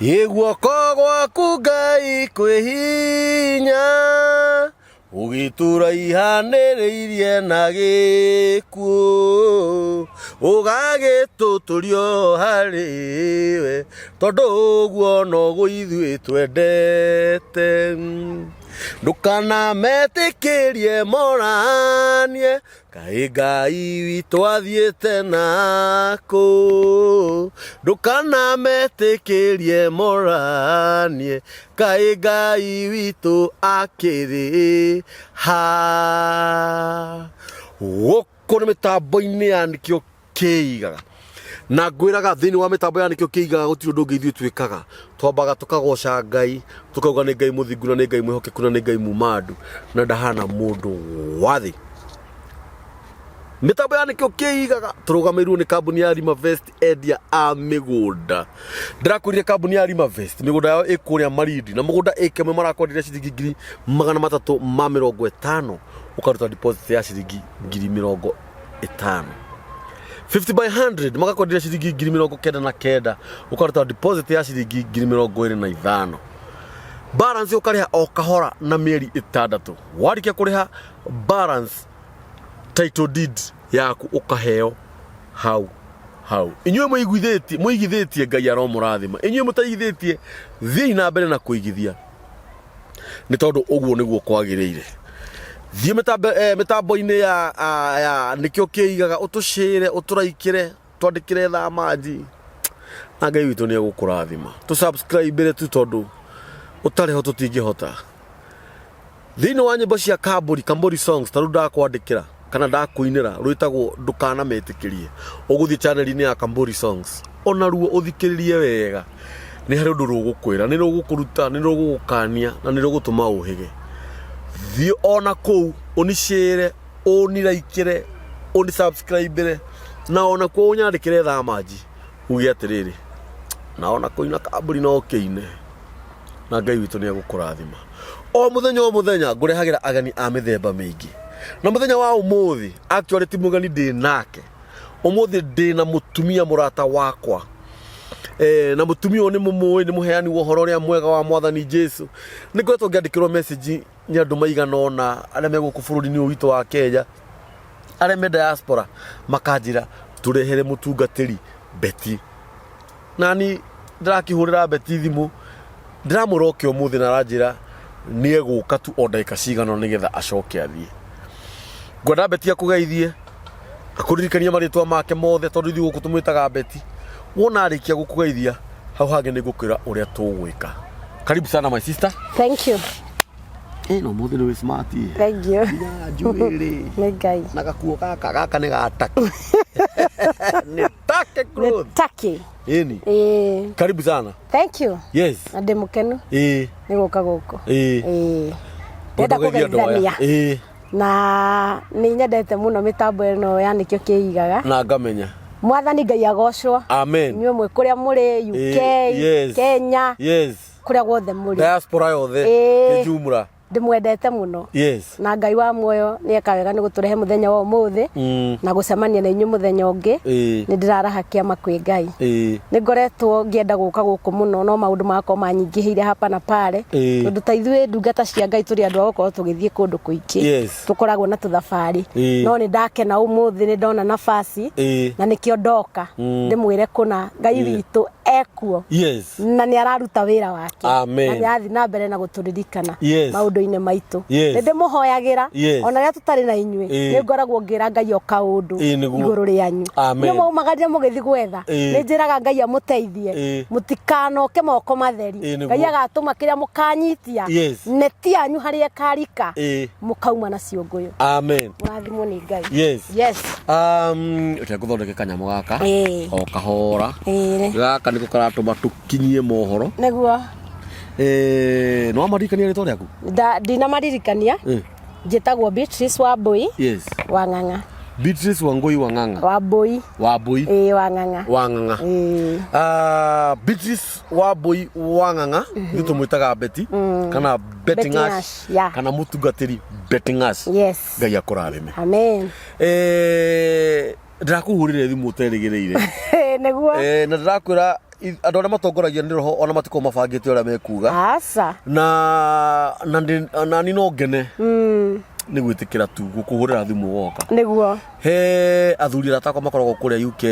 Guoko gwaku Ngai kwĩhinya ũgĩtũra ihanĩrĩirie na gĩkuũ ũgagĩtũtũrio harĩwe tondũ ũguo noguo ithuĩ twendete ndũkanametĩkĩrie moranie kaĩ Ngai witũ athiĩte nakũ ndũkanametĩkĩrie moranie kaĩ Ngai witũ akĩrĩ ha gũkũ nĩ mĩtambo-inĩ ya nĩkĩo kĩigaga na ngwĩraga thĩinĩ wa mĩtambo ya nĩkĩo kĩigaga gũtirĩ ũndũ ũngĩ ithuĩ twĩkaga twambaga tũkagoca Ngai tũkauga nĩ Ngai mũthingu na nĩ Ngai mwĩhokeku na nĩ Ngai mumandu na ndahana mũndũ wa thĩ mĩtambo ya nĩkĩo kĩigaga tũrũgamĩrĩirwo nĩ kambuni ya Rimavest endia a mĩgũnda ndĩrakũrire kambuni ya Rimavest mĩgũnda yao ĩkũrĩa Marindi na mũgũnda ĩka ĩmwe marakwenderia ciringi 350 ũkaruta deposit ya ciringi 50,000 50 by 100 magakwenderia ciringi 99,000 ũkaruta deposit ya ciringi 25,000 balance ũkarĩha o kahora na mĩeri 6 warĩkia kũrĩha balance title deed yaku ukaheo hau inyuĩ mũigithĩtie Ngai aromũrathima inyuĩ mũtaigithĩtie thiĩ na mbere na kũigithia nĩ tondũ ũguo nĩguo kwagĩrĩire thiĩ mĩtambo-inĩ ya nĩkĩo kĩigaga ũtũshare ũtũraikĩre twandĩkĩre thamaji na Ngai witũ nĩ egũkũrathima tũsubscribe tu tondũ ũtarĩ ho tũtingĩhota thĩinĩ wa nyĩmbo cia Kamburi songs tarũ ndakwandĩkĩra kana ndakwĩnĩra rwĩtagwo ndũkanametĩkĩrie ũgũthiĩ channel-inĩ ya Kamburi songs ona ruo ũthikĩrĩrie wega nĩ harĩ ũndũ rũgũkwĩra nĩ rũgũkũruta nĩ rũgũgũkania na nĩ rũgũtũma ũhĩge thiĩ ona kũu ũnishare ũniraikĩre ũnisubscribe na ona kũu ũnyandĩkĩre thamaji uge atĩrĩrĩ na ona kũina Kamburi no kĩine na Ngai witũ nĩ egũkũrathima o mũthenya ngũrehagĩra ageni a mĩthemba mĩingĩ na mũthenya wa ũmũthĩ actually ti mũgeni ndĩ nake ũmũthĩ ndĩ na mũtumia mũrata wakwa na mũtumia ũyũ nĩ mũmũĩ nĩ mũheani wa ũhoro ũrĩa mwega wa Mwathani Jesũ nĩ ngoretwo ngĩandĩkĩrwo message nĩ andũ maigana ũna arĩa me gũkũ bũrũri-inĩ ũyũ witũ wa Kenya arĩa me diaspora makanjĩra tũrehere mũtungatĩri Beti nani ndĩrakĩhũrĩra Beti thimũ ndĩramũrokia ũmũthĩ na aranjĩra nĩ egũka tu o ndagĩka cigana nĩgetha acoke athiĩ ngwenda Beti akũgeithie akũririkania marĩtwa make mothe tondũ ithuĩ gũkũ tũmwĩtaga Beti wona arĩkia gũkũgeithia hau hangĩ nĩ ngũkwĩra ũrĩa tũgwĩka karibu sana my sister thank you no mũthĩ nĩ wĩ smart thank you njuĩrĩ nĩ Ngai na gakuo gaka nĩ gataki nĩ take clothes nĩ taki ĩni karibu sana thank you yes na ndĩ mũkenu nĩ gũka gũkũ ndenda kũgeithania na nĩ nyendete mũno mĩtambo ĩno ya nĩkĩo kĩigaga na ngamenya Mwathani Ngai agocwo amen inyuĩ mwe kũrĩa mũrĩ UK Kenya kũrĩa guothe mũrĩ diaspora yothe kĩjumla ndĩmwendete mũno na Ngai wa muoyo nĩ eka wega nĩ gũtũrehe mũthenya wa ũmũthĩ na gũcemania na inyuĩ mũthenya ũngĩ nĩ ndĩraraha kĩama kwĩ Ngai nĩ ngoretwo ngĩenda gũka gũkũ mũno no maũndũ makwa manyingĩhĩire hapa na pale tondũ ta ithuĩ ndungata cia Ngai tũrĩ andũ a gũkorwo tũgĩthiĩ kũndũ kũingĩ tũkoragwo na tũthabarĩ no nĩ ndakena ũmũthĩ nĩ ndona nabasi na nĩkĩo ndoka ndĩmwĩre kũna Ngai witũ ekuo na nĩ araruta wĩra wake na nĩ arathiĩ na mbere na gũtũririkana maũndũ-inĩ maitũ nĩ ndĩmũhoyagĩra ona rĩrĩa tũtarĩ na inyuĩ nĩ ngoragwo ngĩra Ngai o kaũndũ igũrũ rĩanyu nĩ maumagarire mũgĩthiĩ gwetha nĩ njĩraga Ngai amũteithie mũtikanoke moko matheri Ngai agatũma kĩrĩa mũkanyitia neti yanyu harĩa ĩkarika mũkauma na ciũngũyũ mũrathimwo nĩ Ngai ũtegũthondeke kanyamũ gaka o kahora gaka nĩko karatũma tũkinyie mohoro nĩguo no maririkania rĩtwa rĩaku ndina maririkania njĩtagwo Beatrice Wambui wa Ng'ang'a Beatrice Wangui wa Ng'ang'a Wambui wa Ng'ang'a Beatrice Wambui wa Ng'ang'a nĩ tũmwĩtaga Beti kana Betingash kana mũtungatĩri Betingash Ngai akũrathime amen ndĩrakũhũrĩre thimũ ũterĩgĩrĩire nĩguo na ndĩrakwĩra andå arä a matongoragia nä roho ona matiko mabangä te å rä a mekuga na ni no ngene nä gwä tä kä ra tu gå kå hå rä ra thimå woka niguo he athuri atakwa makoragwo kå rä a UK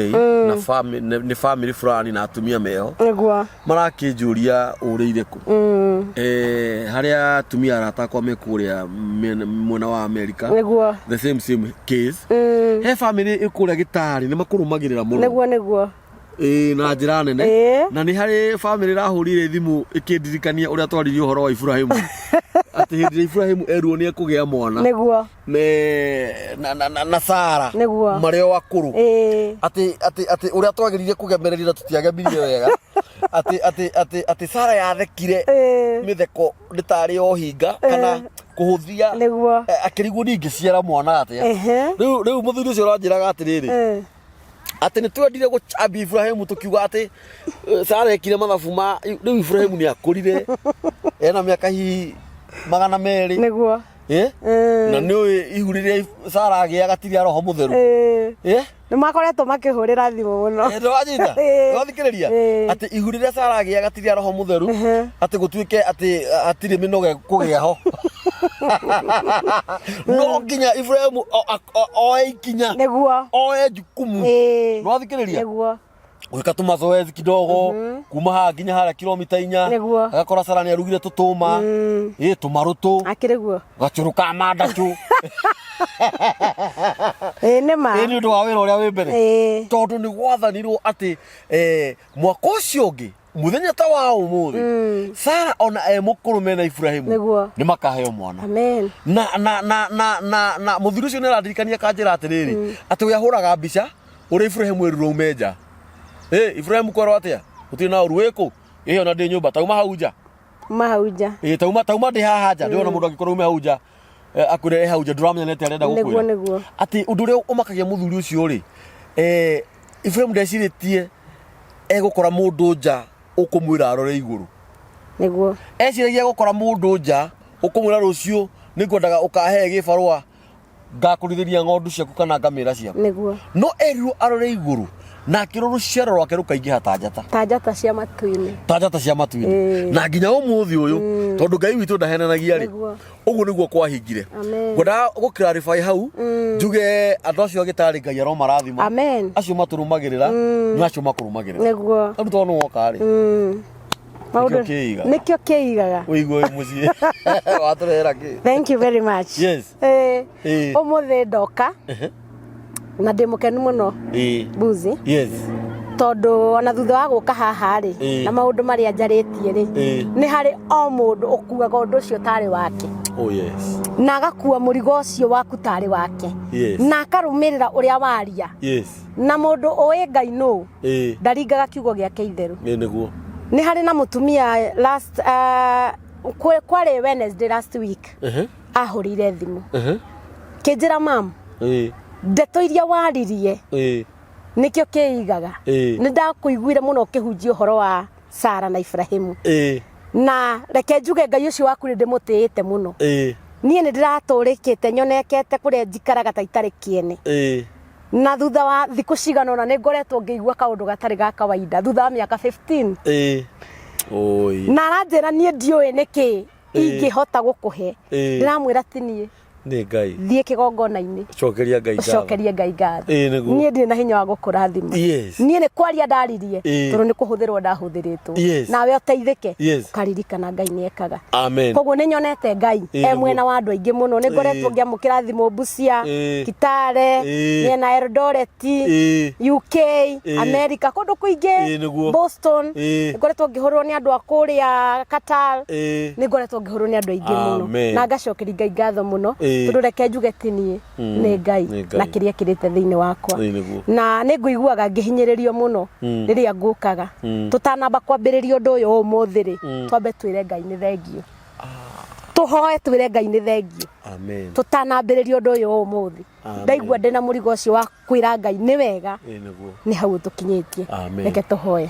nä family fulani na atumia meho niguo marakä njå ria å rä irä kå harä a atumia aratakwa me kå rä a mwena wa America niguo the same case he family ä kå rä a gä tarä nä makå rå magä rä ra må no niguo na njira nene na nä harä family rahå rire thimå ä kä ndirikania å rä a twaririe å horo wa Ibrahimu atä hä ndä ä Ibrahimu eruo nä ekå gä a mwana niguo na Sara marä o akå rå atä å rä a twagä kå gemereria na tå tiagemirie wega atä Sara yathekire mä theko nä tarä o hinga kana kå hå thia akä rigwo ningä ciara mwana atä rä u må thuri å cio å ranjä raga atä rä rä atä nä twendire gå cambia Ibrahimu tå kiuga atä Sara ekire mathabu ma rä u Ibrahimu nä akå rire ena mä aka hihi 200 niguo na nä å ä ihu rä rä a Sara agä agatirä a roho må theru nä makoretwo makä hå rä ra thimå må no wanyita wathikä rä ria atä ihu rä rä a Sara agä agatirä a roho må theru atä gå tuä ke atä atirä mä noge kå gä a ho no nginya Ibrahimu oe ikinya niguo oe jukumu no wathikä rä ria gwika tu mazoezi kidogo kuma ha nginya haria kilomita 4 agakora Sara ni arugire tutuma tumarutu akiriguo gacuruka mandacu nä ma ni undu wa wira uria wi mbere tondu ni gwathanirwo ati mwaka ucio ungi muthenya ta wa umuthi Sara ona mukuru mena Ibrahimu ni makaheo mwana amen na muthuri ucio ni arandirikania kanjira atiriri ati we ahuraga mbica uri Ibrahimu eruro umenja Ibrahimu kwaro atia uti na uruweko ona ndi nyumba tauma hauja tauma ndi haha nja ndiona mundu angikoro ume hauja akure hauja ndramenya nete arenda gukwira niguo ati undu ria umakagia muthuri ucio ri Ibrahimu ndeciritie egukora mundu nja ukumwira arore iguru niguo eciragia gukora mundu nja ukumwira rucio ningwendaga ukahe gibarua ngakurithiria ng'ondu ciaku kana ngamira ciaku niguo no erirwo arore iguru na kä rå ruciaro rwake rå kaingä ha ta njata cia matu-inä na nginya å må thä å yå tondå Ngai witå ndahenanagia rä å guo nä guo kwahingire ngwendaga gå clarify hau njuge andå acio agä tarä Ngai aro marathima acio matå rå magä rä ra nä acio makå rå magä rä ra tondå tondå woka rä nä kä o kä igaga å igå må ciä watå rehera kä å må thä ndoka na ndä må kenu må no Mbuzi tondå ona thutha wa gå ka haha rä na maå ndå marä a njarä tie rä nä harä o må ndå å kuaga å ndå å cio tarä wake na agakua må rigo å cio waku tarä wake na akarå mä rä ra å rä a waria na må ndå å ä Ngai nå ndaringaga kiugo gä ake itherå nä harä na må tumia kwarä Wednesday last week ahå rä ire thimå kä njä ra mam ndeto iria waririe nikio kiigaga ni ndakuiguire muno kihunjia horo wa Sara na Ibrahimu na reke njuge Ngai ucio waku ni ndimutiite muno nie ni ndiraturikite nyonekete kuria njikaraga ta itari kiene na thutha wa thiku cigana ona ni ngoretwo ngĩigua kaundu gatari ga kawaida thutha wa miaka 15 na aranjĩra nie ndiũĩ niki ingĩhota gukuhe ndiramwĩra ti nie nä Ngai thiä kä gongona-inä cokeria Ngai ngatho niä ndä na hinya wa gå kå rathima niä nä kwaria ndaririe tondå nä kå hå thä rwo ndahå thä rä two nawe å teithä ke ũkaririkana Ngai nä ekaga koguo nä nyonete Ngai mwena wa andå aingä må no nä ngoretwo ngä amå kä ra thimå Busia Kitale miena Eldoret UK America kå ndå kå ingä Boston nä ngoretwo ngä hå rwo nä andå a kå rä a Qatar nä ngoretwo ngä hå rwo nä andå aingä må no na ngacokeria Ngai ngatho må no tondå reke njuge ti niä nä Ngai na kä rä a kä rä te thä inä wakwa na nä ngå iguaga ngä hinyä rä rio må no rä rä a ngå kaga tå tanamba kwambä rä ria å ndå å yå å må thä rä twambe twä re Ngai nä thengio tå hoe twä re Ngai nä thengio tå tanambä rä ria å ndå å yå å må thä ndaigua ndä na må rigo å cio wa kwä ra Ngai nä wega nä hau tå kinyä tie reke tå hoe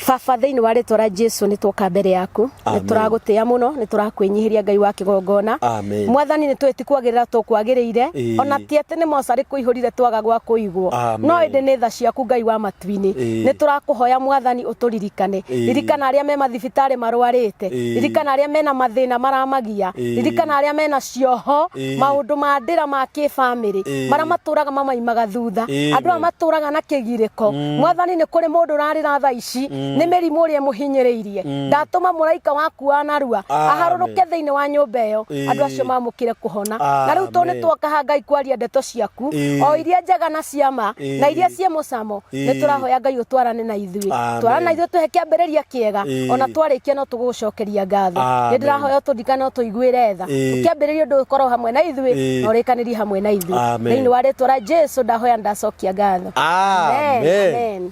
Baba thiini wa ritwa ria Jesu ni twoka mbere yaku ni turagutia muno ni turakwinyihiria Ngai wa kigongona Mwathani ni twiti kwagirira tukwagiriire ona tiete ni moca rikuihurire twaga gwa kuigwo no indi ni tha ciaku Ngai wa matuini ni turakuhoya Mwathani uturirikane ririkana aria me mathibitari marwarite ririkana aria mena mathina maramagia ririkana aria mena cioho maundu ma ndira ma kifamily mara maturaga mamaimaga thutha andu amaturaga na kigiriko Mwathani ni kuri mundu rarira tha ici ni mirimu uri muhinyiriirie ndatuma muraika waku wa narua aharuruke thiini wa nyumba iyo andu acio mamukire kuhona na riu to ni twoka Ngai kwaria ndeto ciaku o iria njega na ciama na iria cie mucamo ni turahoya Ngai utwarane na ithui twarana na ithui tuhe kiambiriria kiega ona twarikia no tugucokeria ngatho ni ndirahoya tuthikane tuiguire tha kiambiriria undu ukorwo hamwe na ithui na urikanirie hamwe na ithui thiini wa ritwa ria Jesu ndahoya ndacokia ngatho amen.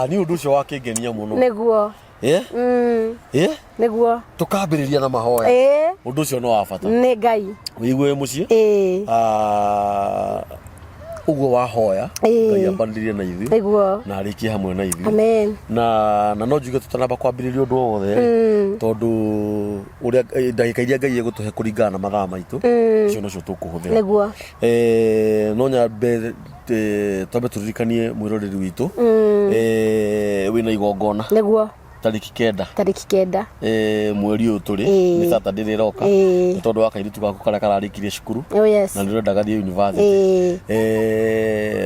Ni undu ucio wakingenia muno niguo niguo tukambiriria na mahoya undu ucio no wabata ni Ngai wigwe mucie uguo wahoya Ngai ambanirie na ithui niguo na arikie hamwe na ithui amen na no njuge tutanamba kwambiriria undu wothe tondu uria ndagika iria Ngai egutuhe kuringana na mathaa maitu cio nocio tukuhuthira niguo no nyambe twambe turirikanie mwiroreri witu wina igongona niguo tariki 9 mweri uyu turi ni Saturday riroka tondu wa kairitu gaku karia kararikirie cukuru na ndirenda gathie university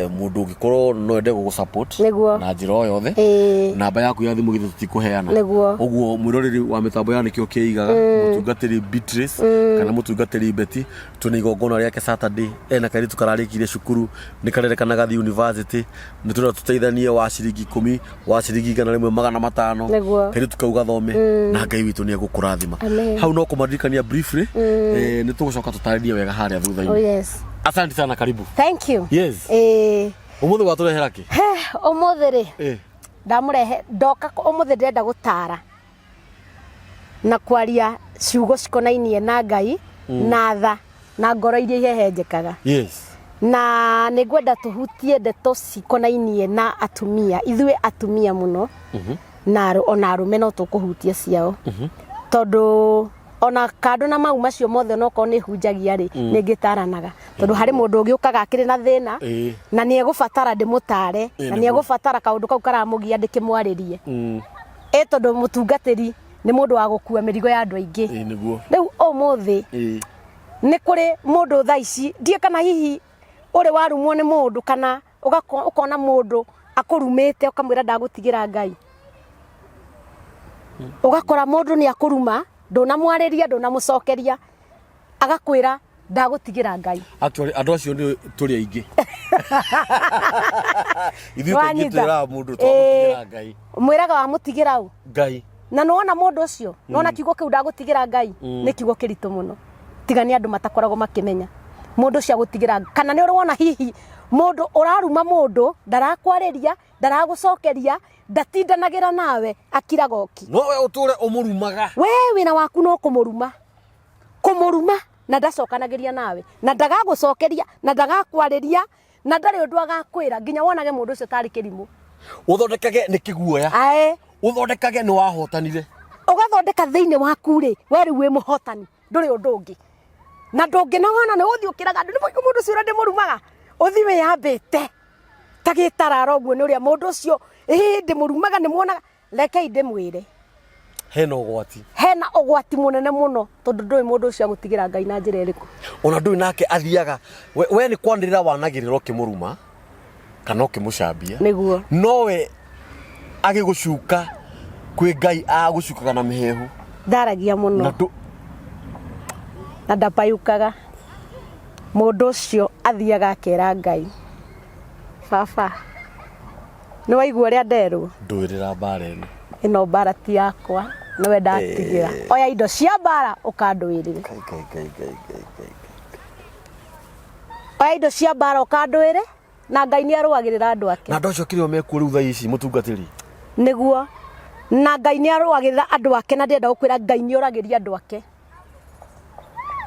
mundu ungikorwo no ende gugusupport na njira o yothe namba yaku ya thimu githu tutikuheana uguo mwiroreri wa mitambo ya nikio kiigaga mutungatiri Beatrice kana mutungatiri Betty tuni igongona riake Saturday na kairitu kararikirie cukuru ni karereka gathie university ni turenda tuteithanie wa ciringi 10 wa ciringi 1,500 kiri tukauga thome na Ngai witu ni egukurathima hau no kumadirikania briefly ni tugucoka tutaririe wega haria thutha-ini asante sana karibu thank you umuthi waturehera ki umuthi ri ndamurehe ndoka umuthi ndenda gutara na kwaria ciugo cikonainie na Ngai na tha na ngoro iria ihehenjekaga na nigwenda tuhutie ndeto cikonainie na atumia ithuĩ atumia muno na ona arume no tukuhutia ciao tondu ona kando na mau macio mothe no ko ni hunjagia ri ningitaranaga tondu hari mundu ugiukaga akiri na thina na ni egubatara ndimutare na ni egubatara kaundu kau karamugia ndikimwaririe tondu mutungatiri ni mundu wa gukua mirigo ya andu aingi riu umuthi ni kuri mundu tha ici ndie kana hihi uri warumwo ni mundu kana ukona mundu akurumite ukamwira ndagutigira Ngai ugakora mundu ni akuruma ndona mwariria ndona mucokeria agakwira ndagutigira Ngai actually andu acio ni turi aingi ithu tungitira mundu twamutigira Ngai mwiraga wa mutigira u Ngai na nona mundu ucio nona kiugo kiu ndagutigira Ngai ni kiugo kirito muno tigani andu matakoragwo makimenya mundu ucio gutigira kana ni urwona hihi mundu uraruma mundu ndarakwariria ndaragucokeria ndatindanagira nawe akira goki no we uture umurumaga we wina waku no kumuruma na ndacokanagiria nawe na ndagagucokeria na ndagakwariria na ndari undu agakwira nginya wonage mundu ucio tari kirimu uthondekage ni kiguoya uthondekage ni wahotanire ugathondeka thiini waku ri we ri wi muhotani nduri undu ungi na ndungi na wona ni uthi ukiraga ndu ni mundu ucio ndi murumaga uthi we yambite tagitarara uguo ni uria mundu ucio ndi murumaga ni muonaga reke inde mwire hena ugwati munene muno tondu ndui mundu ucio agutigira Ngai na njira iriku ona ndui nake athiaga we ni kwandirira wanagirira kimuruma kana kimucambia niguo nowe agigucuka kwi Ngai agucukaga na mihehu ndaragia muno na ndapayukaga mundu ucio athiaga akera Ngai baba ni waigua uria nderwo ndwirira mbara ino mbara ti yakwa niwe ndatigira oya indo cia mbara ukandwirire oya indo cia mbara ukandwire na Ngai ni arwagirira andu ake na andu acio kirio mekuo riu tha ici mutungatiri niguo na Ngai ni arwagirira andu ake na ndenda gukwira Ngai ni oragiria andu ake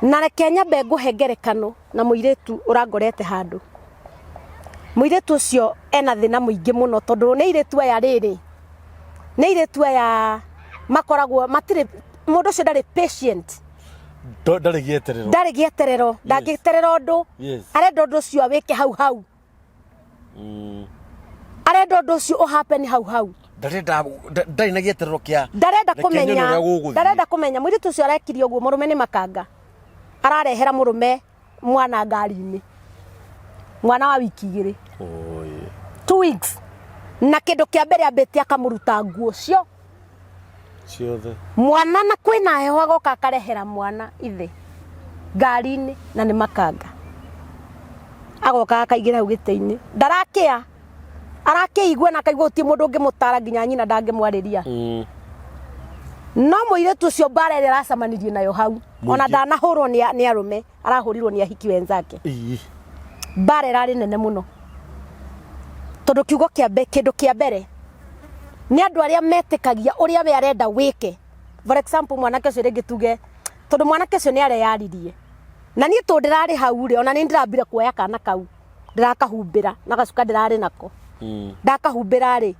na reke nyambe nguhengerekano na muiretu urangorete handu muiretu ucio ena thina muingi muno tondu ni iretu aya riri nä irä tu aya makoragwo matirä må ndå å cio ndarä patient ndarä gä eterero ndangä terera å ndå arenda å ndå å cio awä ke hau hau arenda å ndå å cio å happen hau hau ndarä na gieterero kä ndarenda kå menya må irä tu å cio arekirie å guo må rå me nä makanga ararehera må rå me mwana ngari-inä mwana wa wiki 2 2 weeks na kä ndå kä a mbere ambä te akamå ruta nguo cio ciothe mwana na kwä na heho agoka akarehera mwana ithe ngari-inä na nä makanga agoka akaingä ra hau gä tä-inä ndarakä a arakä igua na akaigua gå tie må ndå å ngä må tara nginya nyina ndangä mwarä ria no må irä tu å cio mbara ä rä aracemanirie nayo hau ona ndanahå rwo nä arå me arahå rirwo nä ahiki wenzake mbara ä rarä nene må no tondå kiugo kä ndå kä a mbere nä andå arä a metä kagia å rä a we arenda wä ke for example mwanake å cio rä ngä tuge tondå mwanake å cio nä areyaririe na niä tå ndä rarä hau rä ona nä ndä rambire kuoya kana kau ndä rakahumbä ra na gacuka ndä rarä nako ndakahumbä ra rä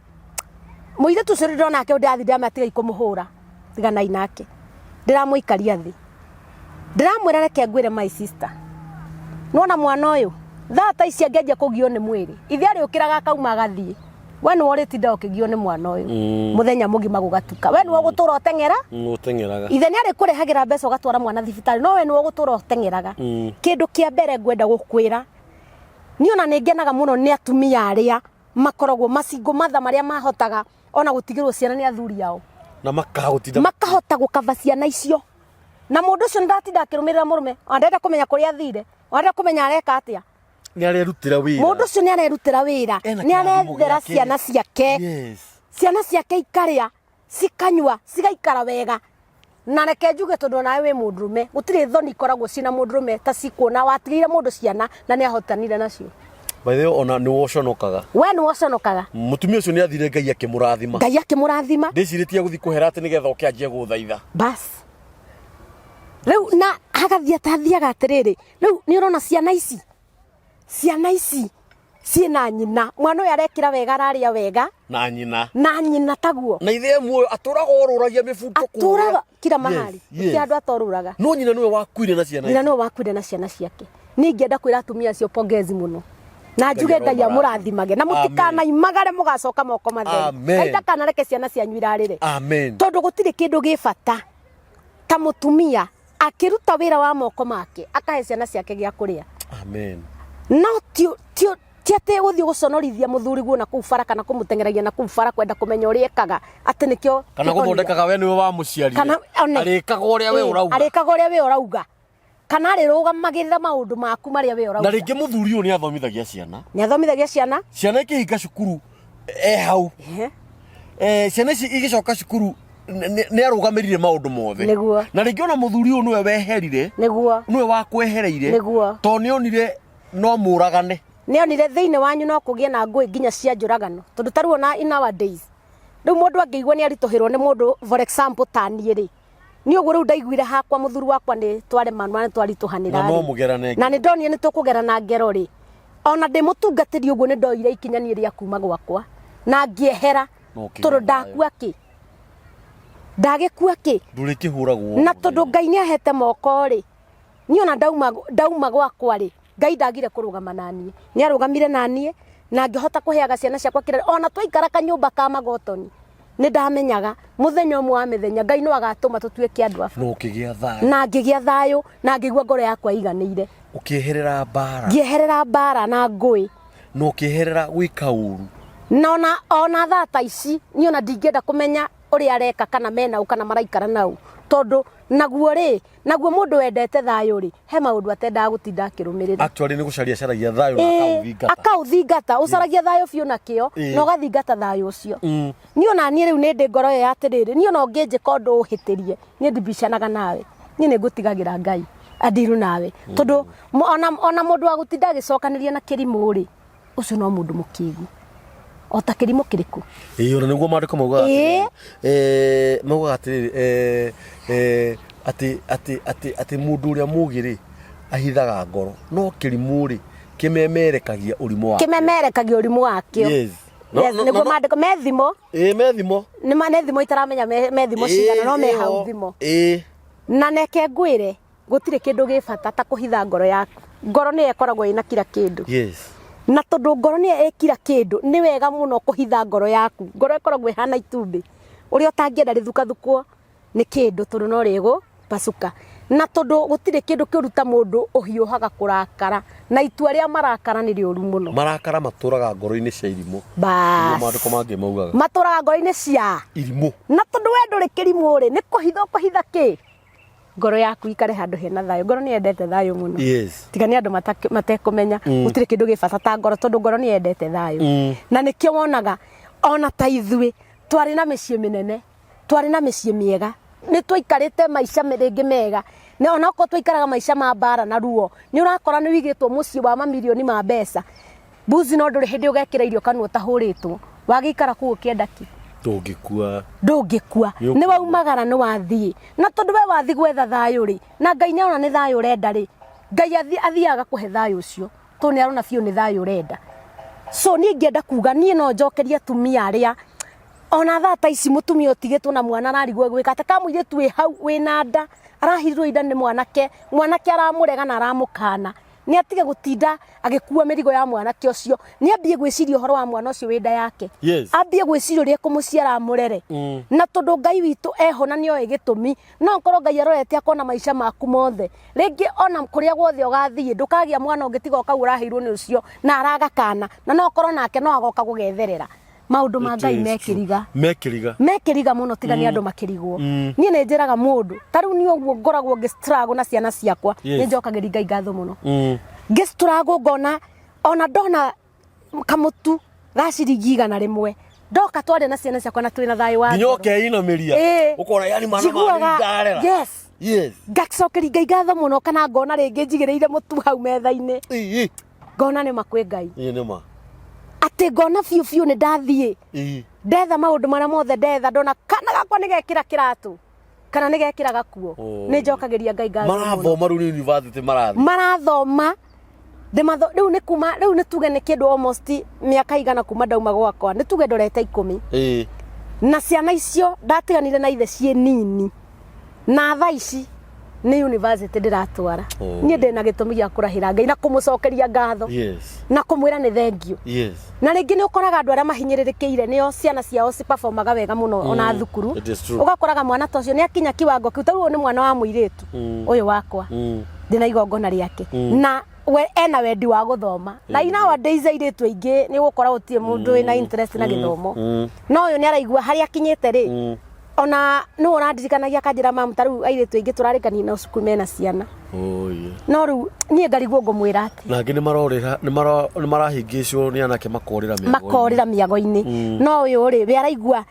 må irä tu å cio rä ndonake å ndä rathi ndamatiga ikå må hå ra tiganai nake ndä ramå ikaria thä ndä ramwä ra reke ngwä re my sister nona mwana å yå thata ici angĩanjia kũgio nĩ mwĩrĩ ithe arĩũkĩraga akauma agathiĩ we nĩ ũrĩtinda ũkĩgio nĩ mwana ũyũ mũthenya mũgima gũgatuka we nĩ ũgũtũra ũteng'eraga ithe nĩ arĩkũrehagĩra mbeca ũgatwara mwana thibitarĩ no we nĩ ũgũtũra ũteng'eraga kĩndũ kĩa mbere ngwenda gũkwĩra niĩ ona nĩ ngenaga mũno nĩ atumia arĩa makoragwo macingo matha marĩa mahotaga ona gũtigĩrwo ciana nĩ athuri ao na makahota gũkaba ciana icio na mũndũ ũcio ndatinda akĩrũmĩrĩra mũrũme arenda kũmenya kũrĩa athire arenda kũmenya areka atĩa nĩ arerutĩra wĩra mũndũ ũcio nĩ arerutĩra wĩra nĩ arethera ciana ciake ciana ciake ikarĩa cikanyua cigaikara wega na reke njuge tondũ nawe wĩ mũndũrũme gũtirĩ thoni ikoragwo ciĩna mũndũrũme ta cikuona watigĩire mũndũ ciana na nĩ ahotanire nacio by the way ona nĩ woconokaga we nĩ woconokaga mũtumia ũcio nĩ athire Ngai akĩmũrathima ndĩcirĩtie gũthiĩ kũhera atĩ nĩgetha oke anjie gũthaitha bas rĩu na agathiĩ atathiaga atĩrĩrĩ rĩu nĩ ũrona ciana ici ciĩna nyina mwana ũyũ arekĩra wega ararĩa wega na nyina taguo na ithe muoyo atũraga ũrũragia mĩbuto atũraga kira mahali ti andũ atorũraga no nyina nĩwe wakuire na ciana ciake ningĩenda kwĩra atumia acio pongezi mũno na njuge Ngai amũrathimage na mũtikanaimagare mũgacoka moko matheri Ngai ndakanareke ciana cianyu irarĩre tondũ gũtirĩ kĩndũ gĩ bata ta mũtumia akĩruta wĩra wa moko make akahe ciana ciake gĩa kũrĩa no ti atĩ gũthiĩ gũconorithia mũthuri guo na kũu bara kana kũmũteng'eragia na kũu bara kwenda kũmenya ũrĩa ekaga atĩ nĩkĩo kana gũthondekaga we nĩwe wamũciarire arĩkaga ũrĩa we ũrauga kana arĩrũgamagĩrĩra maũndũ maku marĩa we ũrauga na rĩngĩ mũthuri ũyũ nĩ athomithagia ciana ikĩhinga cukuru hau ciana ici igĩcoka cukuru nĩ arũgamĩrire maũndũ mothe na rĩngĩ ona mũthuri ũyũ nĩwe weherire nĩwe wakwehereire tondũ nĩonire no mũragane nĩonire thĩinĩ wanyu no kũgĩe na ngũĩ nginya cia njũragano tondũ tarĩu ona in nowadays rĩu mũndũ angĩigua nĩ aritũhĩrwo nĩ mũndũ for example ta niĩ rĩ nĩ ũguo rĩu ndaiguire hakwa mũthuri wakwa nĩ tware manwa nĩ twaritũhanĩra na nĩ ndonire nĩ tũkũgerana ngero rĩ ona ndĩ mũtungatĩri ũguo nĩ ndoire ikinya niĩ rĩa kuma gwakwa na ngĩehera tondũ ndagĩkua kĩ na tondũ Ngai nĩ ahete moko rĩ niĩ ona ndauma gwakwa rĩ Ngai ndagire kũrũgama naniĩ nĩ arũgamire naniĩ na ngĩhota kũheaga ciana ciakwa kĩrere ona twaikara kanyũmba ka magotoni nĩ ndamenyaga mũthenya ũmwe wa mĩthenya Ngai no agatũma tũtuĩke andũ na ngĩgĩa thayũ na ngĩigua ngoro yakwa iganĩire ngĩeherera mbara na ngũĩ no ũkĩeherera gwĩka ũru na ona thata ici niĩ ona ndingĩenda kũmenya ũrĩa areka kana mena kana maraikara nau tondũ naguo mũndũ wendete thayũ rĩ he maũndũ atendaga gũtinda akĩrũmĩrĩra actually nĩ gũcaria caragia thayũ na akaũthingata ũcaragia thayũ biũ na kĩo na ũgathingata thayũ ũcio niĩ ona niĩ rĩu nĩ ndĩ ngoro ĩyo atĩrĩrĩ niĩ ona ũngĩnjĩka ũndũ ũhĩtĩrie niĩ ndibicanaga nawe niĩ nĩ ngũtigagĩra Ngai andiru nawe tondũ ona mũndũ wa gũtinda agĩcokanĩria na kĩrimũ rĩ ũcio no mũndũ mũkĩgu ota kĩrimũ kĩrĩkũ ona nĩguo maandĩko maugaga atĩrĩrĩ atĩ mũndũ ũrĩa mũũgĩ rĩ ahithaga ngoro no kĩrimũ rĩ kĩmemerekagia ũrimũ wakĩo Yes, niguo mandĩko me thimo. Me thimo. Nĩ thimo itaramenya me thimo cigana no me hau thimo. Na neke ngwĩre gũtirĩ kĩndũ gĩ bata ta kũhitha ngoro yaku. Ngoro nĩ ĩkoragwo ĩna kila kĩndũ. Yes. Na tondũ ngoro nĩ ĩkira kĩndũ nĩ wega mũno kũhitha ngoro yaku. Ngoro ĩkoragwo ĩhana itumbĩ. Ũrĩa ũtangĩenda rĩthukathukwo nĩ kĩndũ tondũ no rĩgũ pacuka. Na tondũ gũtirĩ kĩndũ kĩruta mũndũ ũhiũhaga kũrakara na itua rĩa marakara nĩ rĩũru mũno. Marakara matũraga ngoro-inĩ cia irimũ. Maandĩko mangĩ maugaga. Matũraga ngoro-inĩ cia irimũ. Na tondũ we ndũrĩ kĩrimũ rĩ nĩ kũhitha kĩ? Ngoro yaku ikare handũ hena thayũ. Ngoro nĩ yendete thayũ mũno. Yes. Tiga nĩ andũ matekũmenya gũtirĩ kĩndũ gĩ bata ta ngoro tondũ ngoro nĩ yendete thayũ. Na nĩkĩo wonaga ona ta ithuĩ twarĩ na mĩciĩ mĩnene, twarĩ na mĩciĩ mĩega, nĩ twaikarĩte maica rĩngĩ mega. Nĩ ona okorwo twaikaraga maica ma mbara na ruo, nĩ ũrakora nĩ wigĩtwo mũciĩ wa mamirioni ma mbeca. Mbuzi no ndũrĩ hĩndĩ ũgekĩra irio kanua ũtahũrĩtwo. Wagĩikara kũu ũkĩenda ki? Ndũngĩkua. Nĩ waumagara nĩ wathiĩ. Na tondũ we wathiĩ gwetha thayũ rĩ, na Ngai nĩ ona nĩ thayũ ũrenda rĩ, Ngai athiaga kũhe thayũ ũcio. Tondũ nĩ arona biũ nĩ thayũ ũrenda. So niĩ ngĩenda kuga niĩ no njokerie atumia arĩa ona thaa ta ici mũtumia ũtigĩtwo na mwana ararigwo gwĩka ata kamũirĩtu wĩ hau wĩna nda arahirwo ida nĩ mwanake aramũrega na aramũkana nĩ atige gũtinda agĩkua mĩrigo ya mwanake ũcio nĩ ambie gwĩciria ũhoro wa mwana ũcio wĩ nda yake. Ambie gwĩciria ũrĩa kũmũciara amũrere. Na tondũ Ngai witũ eho na nĩoĩ gĩtũmi no ngorwo Ngai arorete akona maica maku mothe. Rĩngĩ ona kũrĩa guothe ũgathiĩ ndũkagĩa mwana ũngĩtiga ũkau ũraheirwo nĩ ũcio na aragakana na no korwo nake no agoka gũgetherera. Maũndũ ma Ngai mekĩriga mũno tiga nĩ andũ makĩrigwo. Niĩ nĩ njĩraga mũndũ ta rĩu niĩ ũguo ngoragwo ngĩ-struggle na ciana ciakwa nĩ njokagĩria Ngai ngatho mũno. Ngĩ-struggle ngona ona ndona kamũtu ga ciringi 100 ndoka tware na ciana ciakwa na twĩna thayũ wa nginya ũkeinamĩria ũkona yani mana ngarera. Yes. Ngacokeria Ngai ngatho mũno kana ngona rĩngĩ njigĩrĩire mũtu hau metha-inĩ. Ngona nĩ makwe Ngai. Nĩma. Ati ngona biũ nĩ ndathiĩ. Ndetha maũndũ marĩa mothe ndetha ndona kana gakwa nĩ gekĩra kĩratũ kana nĩ gekĩra gakuo. Nĩ njokagĩria Ngai ngatho. Marathoma rĩu university marathoma. Rĩu nĩ tuge nĩ kĩndũ almost mĩaka igana kuma ndauma gwakwa nĩ tuge ndorete 10. Na ciana icio ndatiganire na ithe ciĩ nini. Na thaa ici nĩ university ndiratwara. Niĩ ndĩ na gĩtũmi gĩa kũrahĩra Ngai na kũmũcokeria ngatho. Na kũmwĩra nĩ thengiũ. Na rĩngĩ nĩ ũkoraga andũ arĩa mahinyĩrĩrĩkĩire nĩo ciana ciao ciperformaga wega mũno ona thukuru. Ũgakoraga mwana ta ũcio nĩ akinya kiwango kĩu ta rĩu nĩ mwana wa mũirĩtu ũyũ wakwa. Ndĩna igongona rĩake. Na we ena wendi wa gũthoma. Na nowadays airĩtu aingĩ nĩ ũgũkora gũtirĩ mũndũ wĩna interest na gĩthomo. No ũyũ nĩ araigua harĩa akinyĩte rĩ. Ona no ũrandirikanagia kanjĩra mamu ta rĩu airĩtu aingĩ tũrarĩkania na cukuru mena ciana. No rĩu niĩ ngarigwo ngũmwĩra atĩ. Na angĩ nĩ marahingĩcwo nĩ anake makorĩra mĩago-inĩ. No ũyũ rĩ we araigua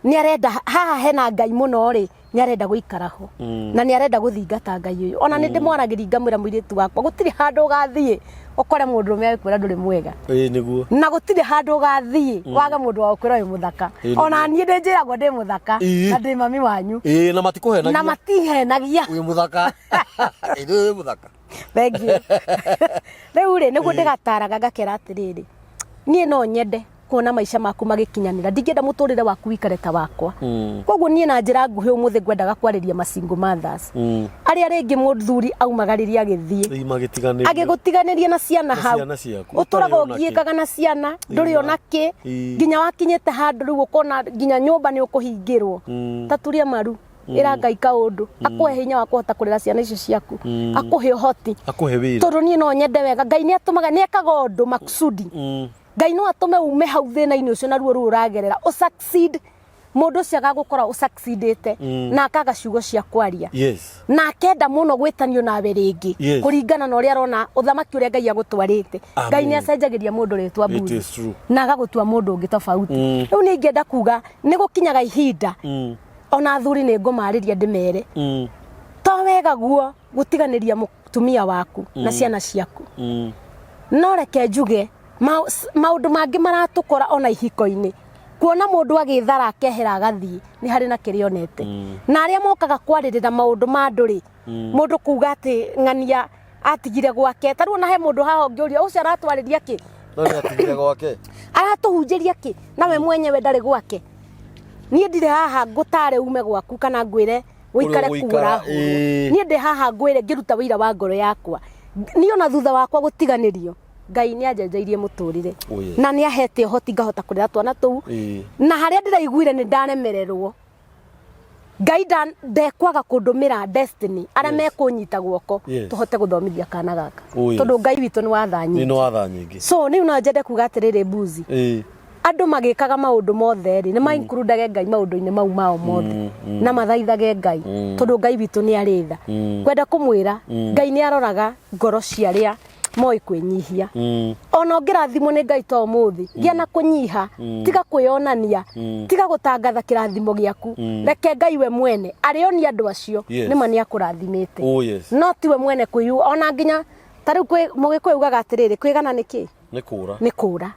nĩ arenda haha hena Ngai mũno rĩ nĩ arenda gũikara ho. Na nĩ arenda gũthingata Ngai ũyũ. Ona nĩ ndĩmwaragĩria ngamwĩra mũirĩtu wakwa gũtirĩ handũ ũgathiĩ ũkore mũndũ ũrĩa akwĩra ndũrĩ mwega. Nĩguo. Na gũtirĩ handũ ũgathiĩ wage mũndũ wa gũkwĩra wĩ mũthaka. Ona niĩ ndĩnjĩragwo ndĩ mũthaka na ndĩ mami wanyu. Na matikũhenagia. Na matihenagia. Wĩ mũthaka. Wĩ mũthaka. Thengi. Rĩu rĩ nĩguo ndĩgataraga ngakera atĩrĩrĩ. Niĩ no nyende kuona maica maku magĩkinyanĩra. Ndingĩenda mũtũrĩre waku wikare ta wakwa. Koguo niĩ na njĩra nguhĩ ũmũthĩ ngwendaga kwarĩria ma single mothers. Arĩa rĩngĩ mũthuri aumagarĩria agĩthiĩ. Agĩgũtiganĩria na ciana hau. Ũtũraga ũgiĩkaga na ciana ndũrĩ ona kĩ. Nginya wakinyĩte handũ rĩu ũkona nginya nyũmba nĩ ũkũhingĩrwo. Ta turia maru. Ĩra Ngai kaũndũ akũhe hinya wa kũhota kũrera ciana icio ciaku. Akũhe ũhoti. Akũhe wĩra. Tondũ niĩ no nyende wega Ngai nĩ atũmaga nĩ ekaga ũndũ makusudi. Ngai no atũme ume hau thĩna-inĩ ũcio na ruo rũu ũragerera succeed mũndũ ũcio agagũkora ũsucceedĩte na akaga ciugo cia kwaria. Na akenda mũno gwĩtanio nawe rĩngĩ kũringana na ũrĩa arona ũthamaki ũrĩa Ngai agũtwarĩte. Ngai nĩ acenjagĩria mũndũ rĩtwa bure na agagũtua mũndũ ũngĩ tofauti. Rĩu nĩ ingĩenda kuga nĩ gũkinyaga ihinda ona athuri nĩ ngũmarĩria ndĩmere to wega guo gũtiganĩria mũtumia waku na ciana ciaku. No reke njuge maũndũ mangĩ maratũkora ona ihiko-inĩ kuona mũndũ agĩthara akehera agathiĩ nĩ harĩ na kĩrĩa onete. Na arĩa mokaga kwarĩrĩra maũndũ ma andũ rĩ mũndũ kuga atĩ ng'ania atigire gwake ta rĩu ona he mũndũ haha ũngĩũria ũcio aratwarĩria kĩ No nĩ atigire gwake. Aratuhunjĩria kĩ nawe mwenyewe ndarĩ gwake. Niĩ ndirĩ haha ngũtare ume gwaku kana ngwĩre wĩikare kuura hũrwo. Niĩ ndĩ haha ngwĩre ngĩruta wĩira wa ngoro yakwa. Niĩ ona thutha wakwa gũtiganĩrio Ngai nĩ anjenjeirie mũtũrĩre na nĩ ahete ũhoti ngahota kũrera twana tũu na harĩa ndĩraiguire nĩ ndaremererwo Ngai ndekwaga kũndũmĩra destiny arĩa mekũnyita guoko tũhote gũthomithia kana gaka tondũ Ngai witũ nĩ watha nyingĩ. Nĩ watha nyingĩ. So niĩ no njende kuga atĩrĩrĩ Mbuzi. Andũ magĩkaga maũndũ mothe rĩ nĩ maincludage Ngai maũndũ-inĩ mau mao mothe na mathaithage Ngai tondũ Ngai witũ nĩ arĩ tha. Kwenda kũmwĩra Ngai nĩ aroraga ngoro cia arĩa moĩ kwĩnyihia. Ona ũngĩrathimwo nĩ Ngai ta ũmũthĩ gĩa na kũnyiha tiga kwĩonania tiga gũtangatha kĩrathimo gĩaku reke Ngai we mwene arĩonia andũ acio nĩma nĩ akũrathimĩte no tiwe mwene kwĩyuga ona nginya ta rĩu mũgĩkũyũ ugaga atĩrĩrĩ kwĩgana nĩ kĩ nĩ kũũra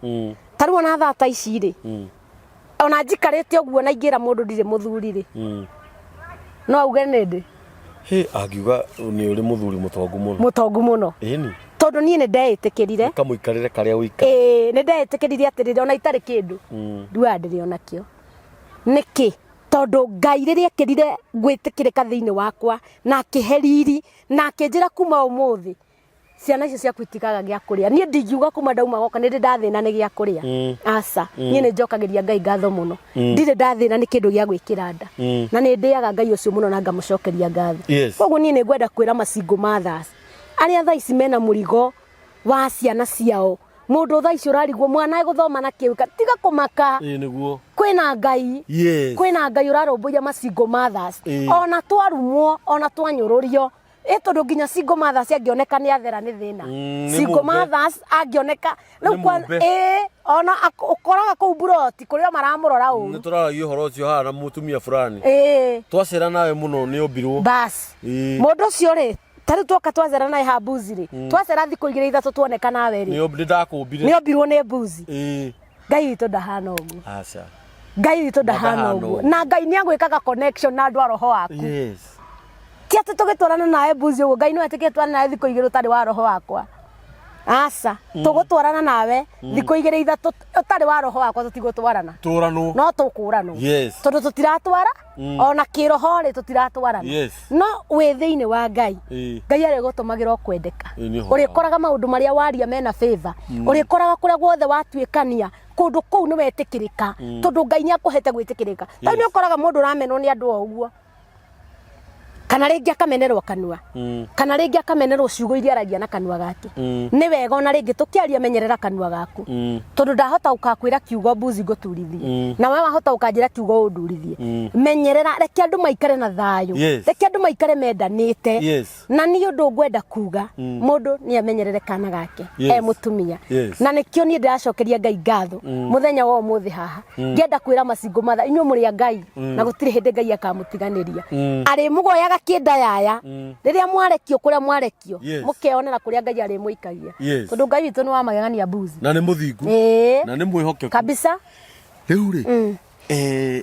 ta rĩu ona thata ici rĩ ona njikarĩte ũguo na ingĩra mũndũ ndirĩ mũthuri rĩ no auge nĩ ndĩ angiuga nĩ ũrĩ mũthuri mũtongu mũno ĩni tondũ niĩ nĩ ndeĩtĩkĩrire kamũikarĩre karĩa ũikara nĩ ndeĩtĩkĩrire atĩrĩrĩ ona itarĩ kĩndũ nduaga ndĩrĩ onakĩo nĩkĩ tondũ Ngai rĩrĩa ekĩrire gwĩtĩkĩrĩka thĩinĩ wakwa na akĩhe riri na akĩnjĩra kuma ũmũthĩ ciana icio ciaku itikaga gĩa kũrĩa niĩ ndingiuga kuma ndauma goka nĩ ndathĩna nĩ gĩa kũrĩa aca niĩ nĩ njokagĩria Ngai ngatho mũno ndirĩ ndathĩna nĩ kĩndũ gĩa gwĩkĩra nda na nĩ ndĩaga Ngai ũcio mũno na ngamũcokeria ngatho koguo niĩ nĩ ngwenda kwĩra masingo mothers arĩa thaa ici mena mũrigo wa ciana ciao mũndũ thaa ici ũrarigwo mwana gũthoma na kĩwĩka tiga kũmaka nĩguo kwĩna Ngai ũrarũmbũiya masingo mothers ona twarumwo ona twanyũrũrio tondũ nginya single mothers angĩoneka nĩ athera nĩ thĩna single mothers angĩoneka rĩu ona ũkoraga kũu buroti kũrĩa maramũrora ũru nĩ tũraragia ũhoro ũcio haha na mũtumia fulani twacera nawe mũno nĩ ũmbirwo bas mũndũ ũcio rĩ ta rĩu twoka twacera nawe ha Mbuzi rĩ twacera thikũ 2-3 tuoneka nawe rĩ nĩ ombirwo nĩ Mbuzi Ngai witũ ndahana ũguo Ngai witũ ndahana ũguo na Ngai nĩ agwĩkaga connection na andũ a roho waku ti atĩ tũgĩtwarana nawe Mbuzi ũguo Ngai nĩ etĩkĩtie twarana nawe thikũ 2 ũtarĩ wa roho wakwa aca tũgũtwarana nawe thikũ 2-3 ũtarĩ wa roho wakwa tũtigũtwarana no tũkũranwo tondũ tũtiratwara ona kĩroho rĩ tũtiratwarana no wĩ thĩinĩ wa Ngai Ngai arĩgũtũmagĩra ũkwendeka ũrĩkoraga maũndũ marĩa waria mena favor ũrĩkoraga kũrĩa guothe watuĩkania kũndũ kũu nĩ wetĩkĩrĩka tondũ Ngai nĩ akũhete gwĩtĩkĩrĩka tondũ nĩ ũkoraga mũndũ ũramenwo nĩ andũ o ũguo kana rĩngĩ akamenerwo kanua kana rĩngĩ akamenerwo ciugo iria aragia na kanua gake nĩ wega ona rĩngĩ tũkĩaria menyerera kanua gaku tondũ ndahota gũkakwĩra kiugo Mbuzi ngũturithie na wewe wahota gũkanjĩra kiugo ũndurithie menyerera reke andũ maikare na thayũ reke andũ maikare mendanĩte na nĩ ũndũ ngwenda kuga mũndũ nĩ amenyerere kana gake mũtumia na nĩkĩo niĩ ndĩracokeria Ngai ngatho mũthenya wa ũmũthĩ haha ngĩenda kwĩra masingo mother inyuĩ mũrĩ a Ngai na gũtirĩ hĩndĩ Ngai akamũtiganĩria arĩ mũgoyaga kĩnda yaya rĩrĩa mwarekio kũrĩa mwarekio mũkeonera kũrĩa Ngai arĩ mũikagia tondũ Ngai witũ nĩ wa magegania Mbuzi na nĩ mũthingu na nĩ mwĩhokeku kabisa rĩu rĩ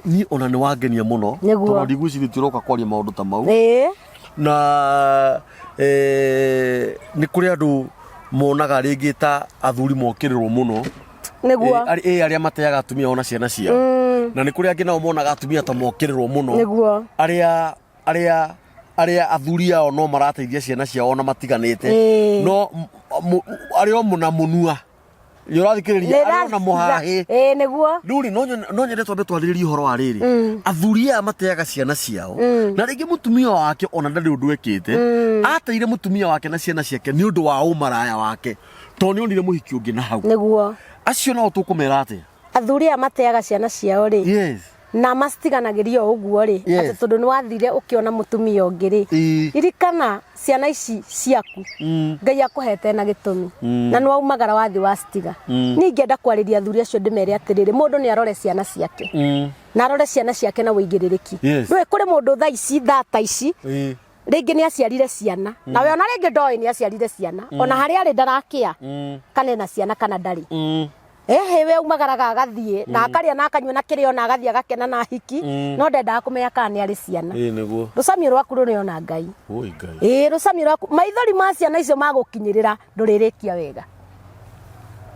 niĩ ona nĩ wangenia mũno tondũ ndigwĩciria tũroka kwaria maũndũ ta mau na nĩ kũrĩ andũ monaga rĩngĩ ta athuri mokĩrĩrwo mũno nĩguo arĩa mateaga atumia ona ciana ciao na nĩ kũrĩ angĩ nao monaga atumia ta mokĩrĩrwo mũno nĩguo arĩa athuri ao no marateithia ciana ciao na matiganĩte no arĩa o mũna mũnua nĩ ũrathikĩrĩria arĩa na mũhahĩ nĩguo rĩu no nyende twambe twarĩrĩrie ũhoro wa rĩrĩ athuri aya mateaga ciana ciao na rĩngĩ mũtumia wake ona ndarĩ ũndũ ekĩte ateire mũtumia wake na ciana ciake nĩ ũndũ wa ũmaraya wake tondũ nĩ onire mũhiki ũngĩ na hau nĩguo acio nao tũkũmera atĩa athuri aya mateaga ciana ciao rĩ na mastiganagĩrio ũguo rĩ atĩ tondũ nĩ wathire ũkĩona mũtumia ũngĩ rĩ irikana ciana ici ciaku Ngai akũhete na gĩtũmi na nĩ waumagara wathi wastiga ningĩ enda kwarĩria athuri acio ndĩmere atĩrĩrĩ mũndũ nĩ arore ciana ciake na arore ciana ciake na wĩigĩrĩrĩki ndũĩ kũrĩ mũndũ thaa ici thata ici rĩngĩ nĩ aciarire ciana nawe ona rĩngĩ ndoĩ nĩ aciarire ciana ona harĩa arĩ ndarakĩa kana na ciana kana ndarĩ we umagaraga agathiĩ na akarĩa na akanyua na kĩrĩo na agathiĩ agakena na hiki no ndendaga kũmenya kana nĩ arĩ ciana rũcamio rwaku rũrĩona Ngai rũcamio rwaku maithori ma ciana icio magũkinyĩrĩra ndũrĩrĩkia wega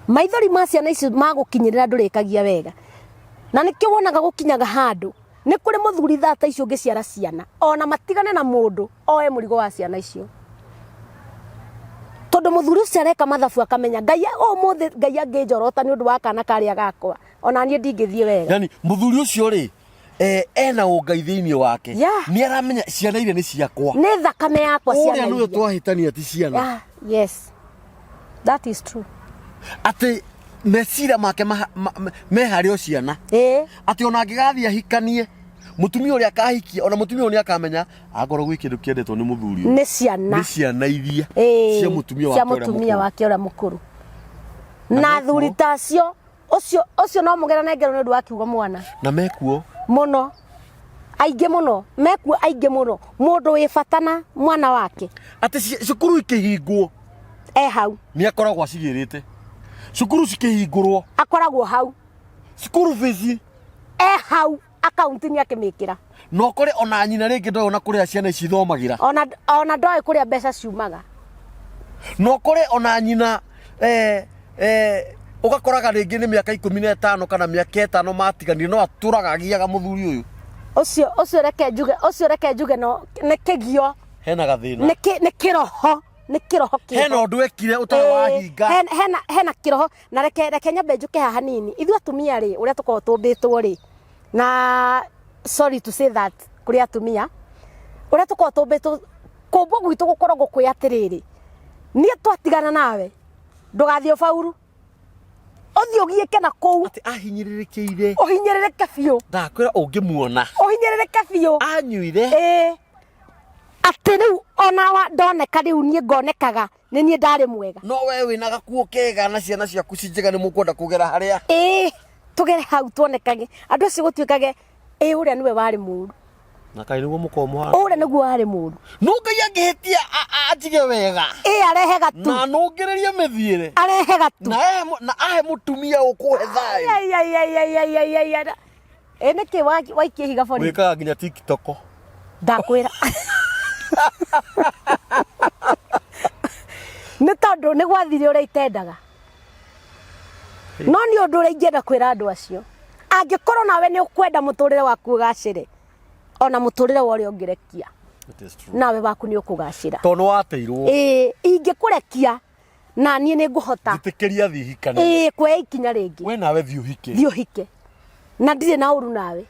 maithori ma ciana icio magukinyirira ndurikagia wega na nikio wonaga gukinyaga handu ni kuri muthuri thata icio ngiciara ciana ona matigane na mundu oe murigo wa ciana icio tondu muthuri ucio areka mathabu akamenya ngai muthe ngai angijorota ni undu wa kana karia gakwa ona nie ndingithie wega yani muthuri ucio ri ena ungai thiini wake ni aramenya ciana iria ni ciakwa ni thakame yakwa ciana iria niwe twahitania ti ciana yes that is true ati mecira make me hario ciana ati ona angigathia hikanie mutumia uria akahikia ona mutumia uria akamenya agorwo gwi kindu kiendetwo ni muthuri ni ciana iria cia mutumia wake uria mukuru na thuri tacio ucio no mugerane ngero ni undu wa kiugo mwana na mekuo muno aige muno mekuo aige muno mundu wi fatana mwana wake ati cukuru ikihingwo hau ni akoragwo acigirite cukuru cikihingurwo akoragwo hau cukuru fees hau akaunti ni akimikira no kore ona nyina ringi ndoyo na kuria ciana ici thomagira ona ndoy kuria mbeca ciumaga no kore ona nyina ugakoraga ringi ni miaka 15 kana miaka 5 matiganire no aturaga agiaga muthuri uyu ucio reke njuge no ni kigio hena gathina ni kiroho ni kiroho kio hena undu ekire utawahinga hena kiroho na reke nyambe njuke haha nini ithu atumia ri uria tuko tumbitwo ri na sorry to say that kuri atumia uria tuko tumbitwo kumbu gwitu gukoragwo kwi atiriri nie twatigana nawe ndugathio fauru othio gieke na kou ati ahinyiririkire ohinyiririke biu ndakwira ungimuona ohinyiririke biu anyuire ati riu ona wa ndoneka riu nie ngonekaga ni nie ndari mwega no we wina gakuo kega na ciana ciaku cinjega ni mukwenda kugera haria tugere hau tuonekage andu acio gutwikage uria niwe wari muru na kai niguo mukomo hana uria niguo wari muru no ngai angihitia ajige wega arehe gatu na nongererie mithiire arehe gatu na ahe mutumia ukuhe thayo niki waikie higa bori wikaga nginya TikTok ndakwira ni tondu ni gwathire uria itendaga no ni undu uria ingenda kwira andu acio angikorwo nawe ni ukwenda muturire waku ugacire ona muturire wa uria ungirekia nawe waku ni ukugacira tono wateirwo ingikurekia na nie ni nguhota gitikiria thihikane kwe ikinya ringi we nawe thiu hike na ndire na uru nawe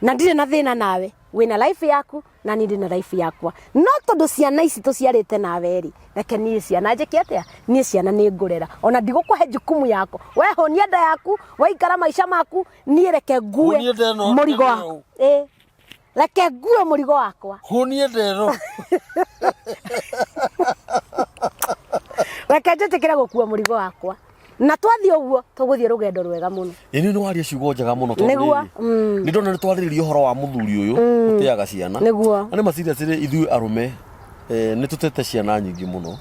na ndire na thina nawe wina life yaku na nindi na life yakwa no tondu ciana ici tuciarite nawe ri reke nie ciana njiki atia nie ciana ni ngurera ona ndigukuhe jukumu yako we honia nda yaku waikara maisha maku nie reke ngue murigo waku reke ngue murigo wakwa honie ndero reke njitikire gukua murigo wakwa na twathi uguo tuguthie rugendo rwega muno ni waria ciugo njega muno tondu ni ndona ni twaririe uhoro wa muthuri uyu utiaga ciana ni maciria cire ithu arume ni tutete ciana nyingi muno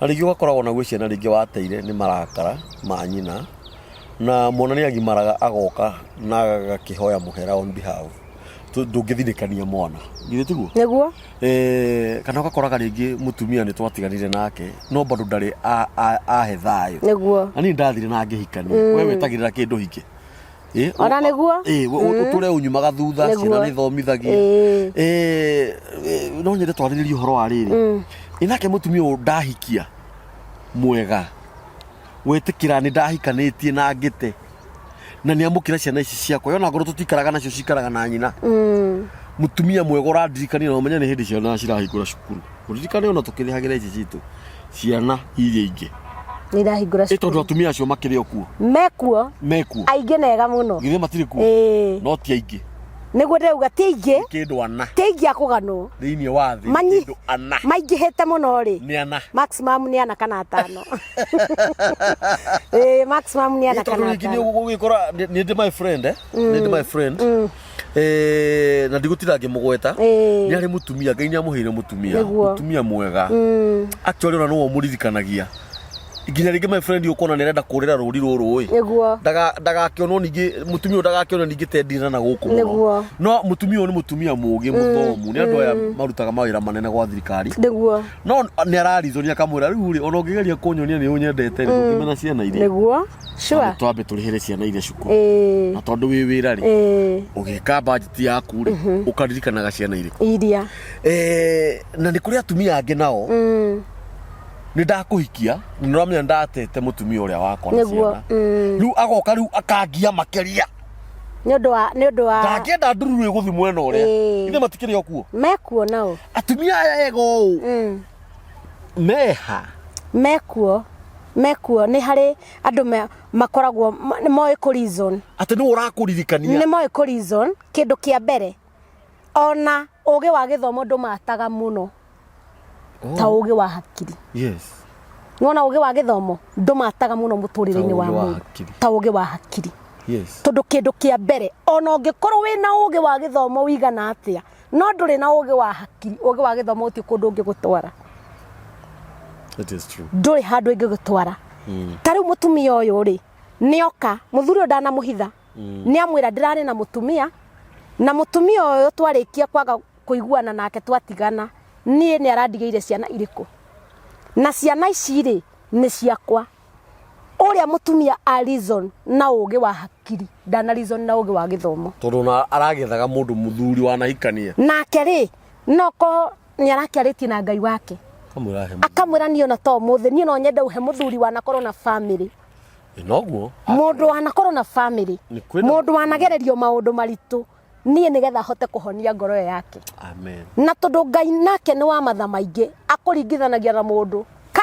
na ringi ugakoragwo na gwe ciana ringi wateire ni marakara ma nyina na mwana ni agimaraga agoka na agakihoya muhera on behalf ndungithirikania mwana githe tiguo niguo kana ugakoraga ringi mutumia ni twatiganire nake no bado ndari ahe thayo niguo ani ndathire na ngihikania we wetagirira kindu hike ona niguo uture unyumaga thutha ciana ni thomithagia no nyende twariririe uhoro wa riri inake mutumia ndahikia mwega wetikira ni ndahikanitie na ngite na ni amukira ciana ici ciakwa yona ngoro tutikaraga nacio cikaraga na nyina mutumia mwega urandirikania na umenya ni hindi ciana cirahingura cukuru uririkane ona tukithihagira ici citu ciana iria ingi ni ndahingura cukuru tondu atumia acio makiri okuo mekuo aingi nega muno githe matiri kuo no ti aingi niguo ndauga ti aingi kindu ana ti aingi akuganwo thiini wa thi kindu ana maingihite muno ri ni ana maximum ni ana kana atano maximum ni ana kana atano ni ugikora ni ndi my friend ni my friend na ndigutira ngimugweta ni ari mutumia ngai ni amuhire mutumia mwega actually ona no muririkanagia Iginya ringi my friend ukona nerenda kurira ruri ruru niguo ndagakionwo ningi mutumia ndagakionwo ningi tendira na guku niguo no mutumia ni mutumia mugi muthomu ni andu aya marutaga mawira manene gwa thirikari niguo no ni ararizonia kamwira riu ri ona ungigeria kunyonia ni unyendete ni ukimena ciana iria niguo sure twambe turihere ciana iria cukuru na tondu wi wira ri ugika budget yaku ri ukaririkanaga ciana iria na ni kuri atumia angi nao ni ndakuhikia ni ramya ndatete mutumia uria wakwa na ciana riu agoka riu akangia makeria ni undu wa ndakienda ndururu iguthi mwena uria ithe matikiri okuo mekuo nao atumia aya ego mekuo ni hari andu makoragwo moe ku reason ati ni urakuririkania ni moe ku reason kindu kia mbere ona uge wa githomo ndumataga muno ta uge wa hakiri nona uge wa githomo ndumataga muno muturire-ini wa mundu ta uge wa hakiri tondu kindu kia mbere ona ungikorwo wina uge wa githomo wigana atia no nduri na uge wa hakiri uge wa githomo uti kundu ungigutwara it is true nduri handu ingigutwara tariu mutumia uyu ri nioka muthuri ndana muhitha ni amwira ndirari na mutumia uyu twarikia kwaga kuiguana nake twatigana nie ni arandigeire ciana iriku na ciana ici ri ni ciakwa uria mutumia a reason na uge wa hakiri ndana reason na uge wa githomo tondu na aragethaga mundu muthuri wanahikania nake ri noko ni arakiariti na Ngai wake akamwira ni ona to muthe ni no nyenda uhe muthuri wanakorwo na family noguo mundu wanakorwo na family mundu wanagererio maundu maritu nie nigetha hote kuhonia ngoro yake amen na tondu Ngai nake ni wa matha maingi akuringithanagia na mundu ka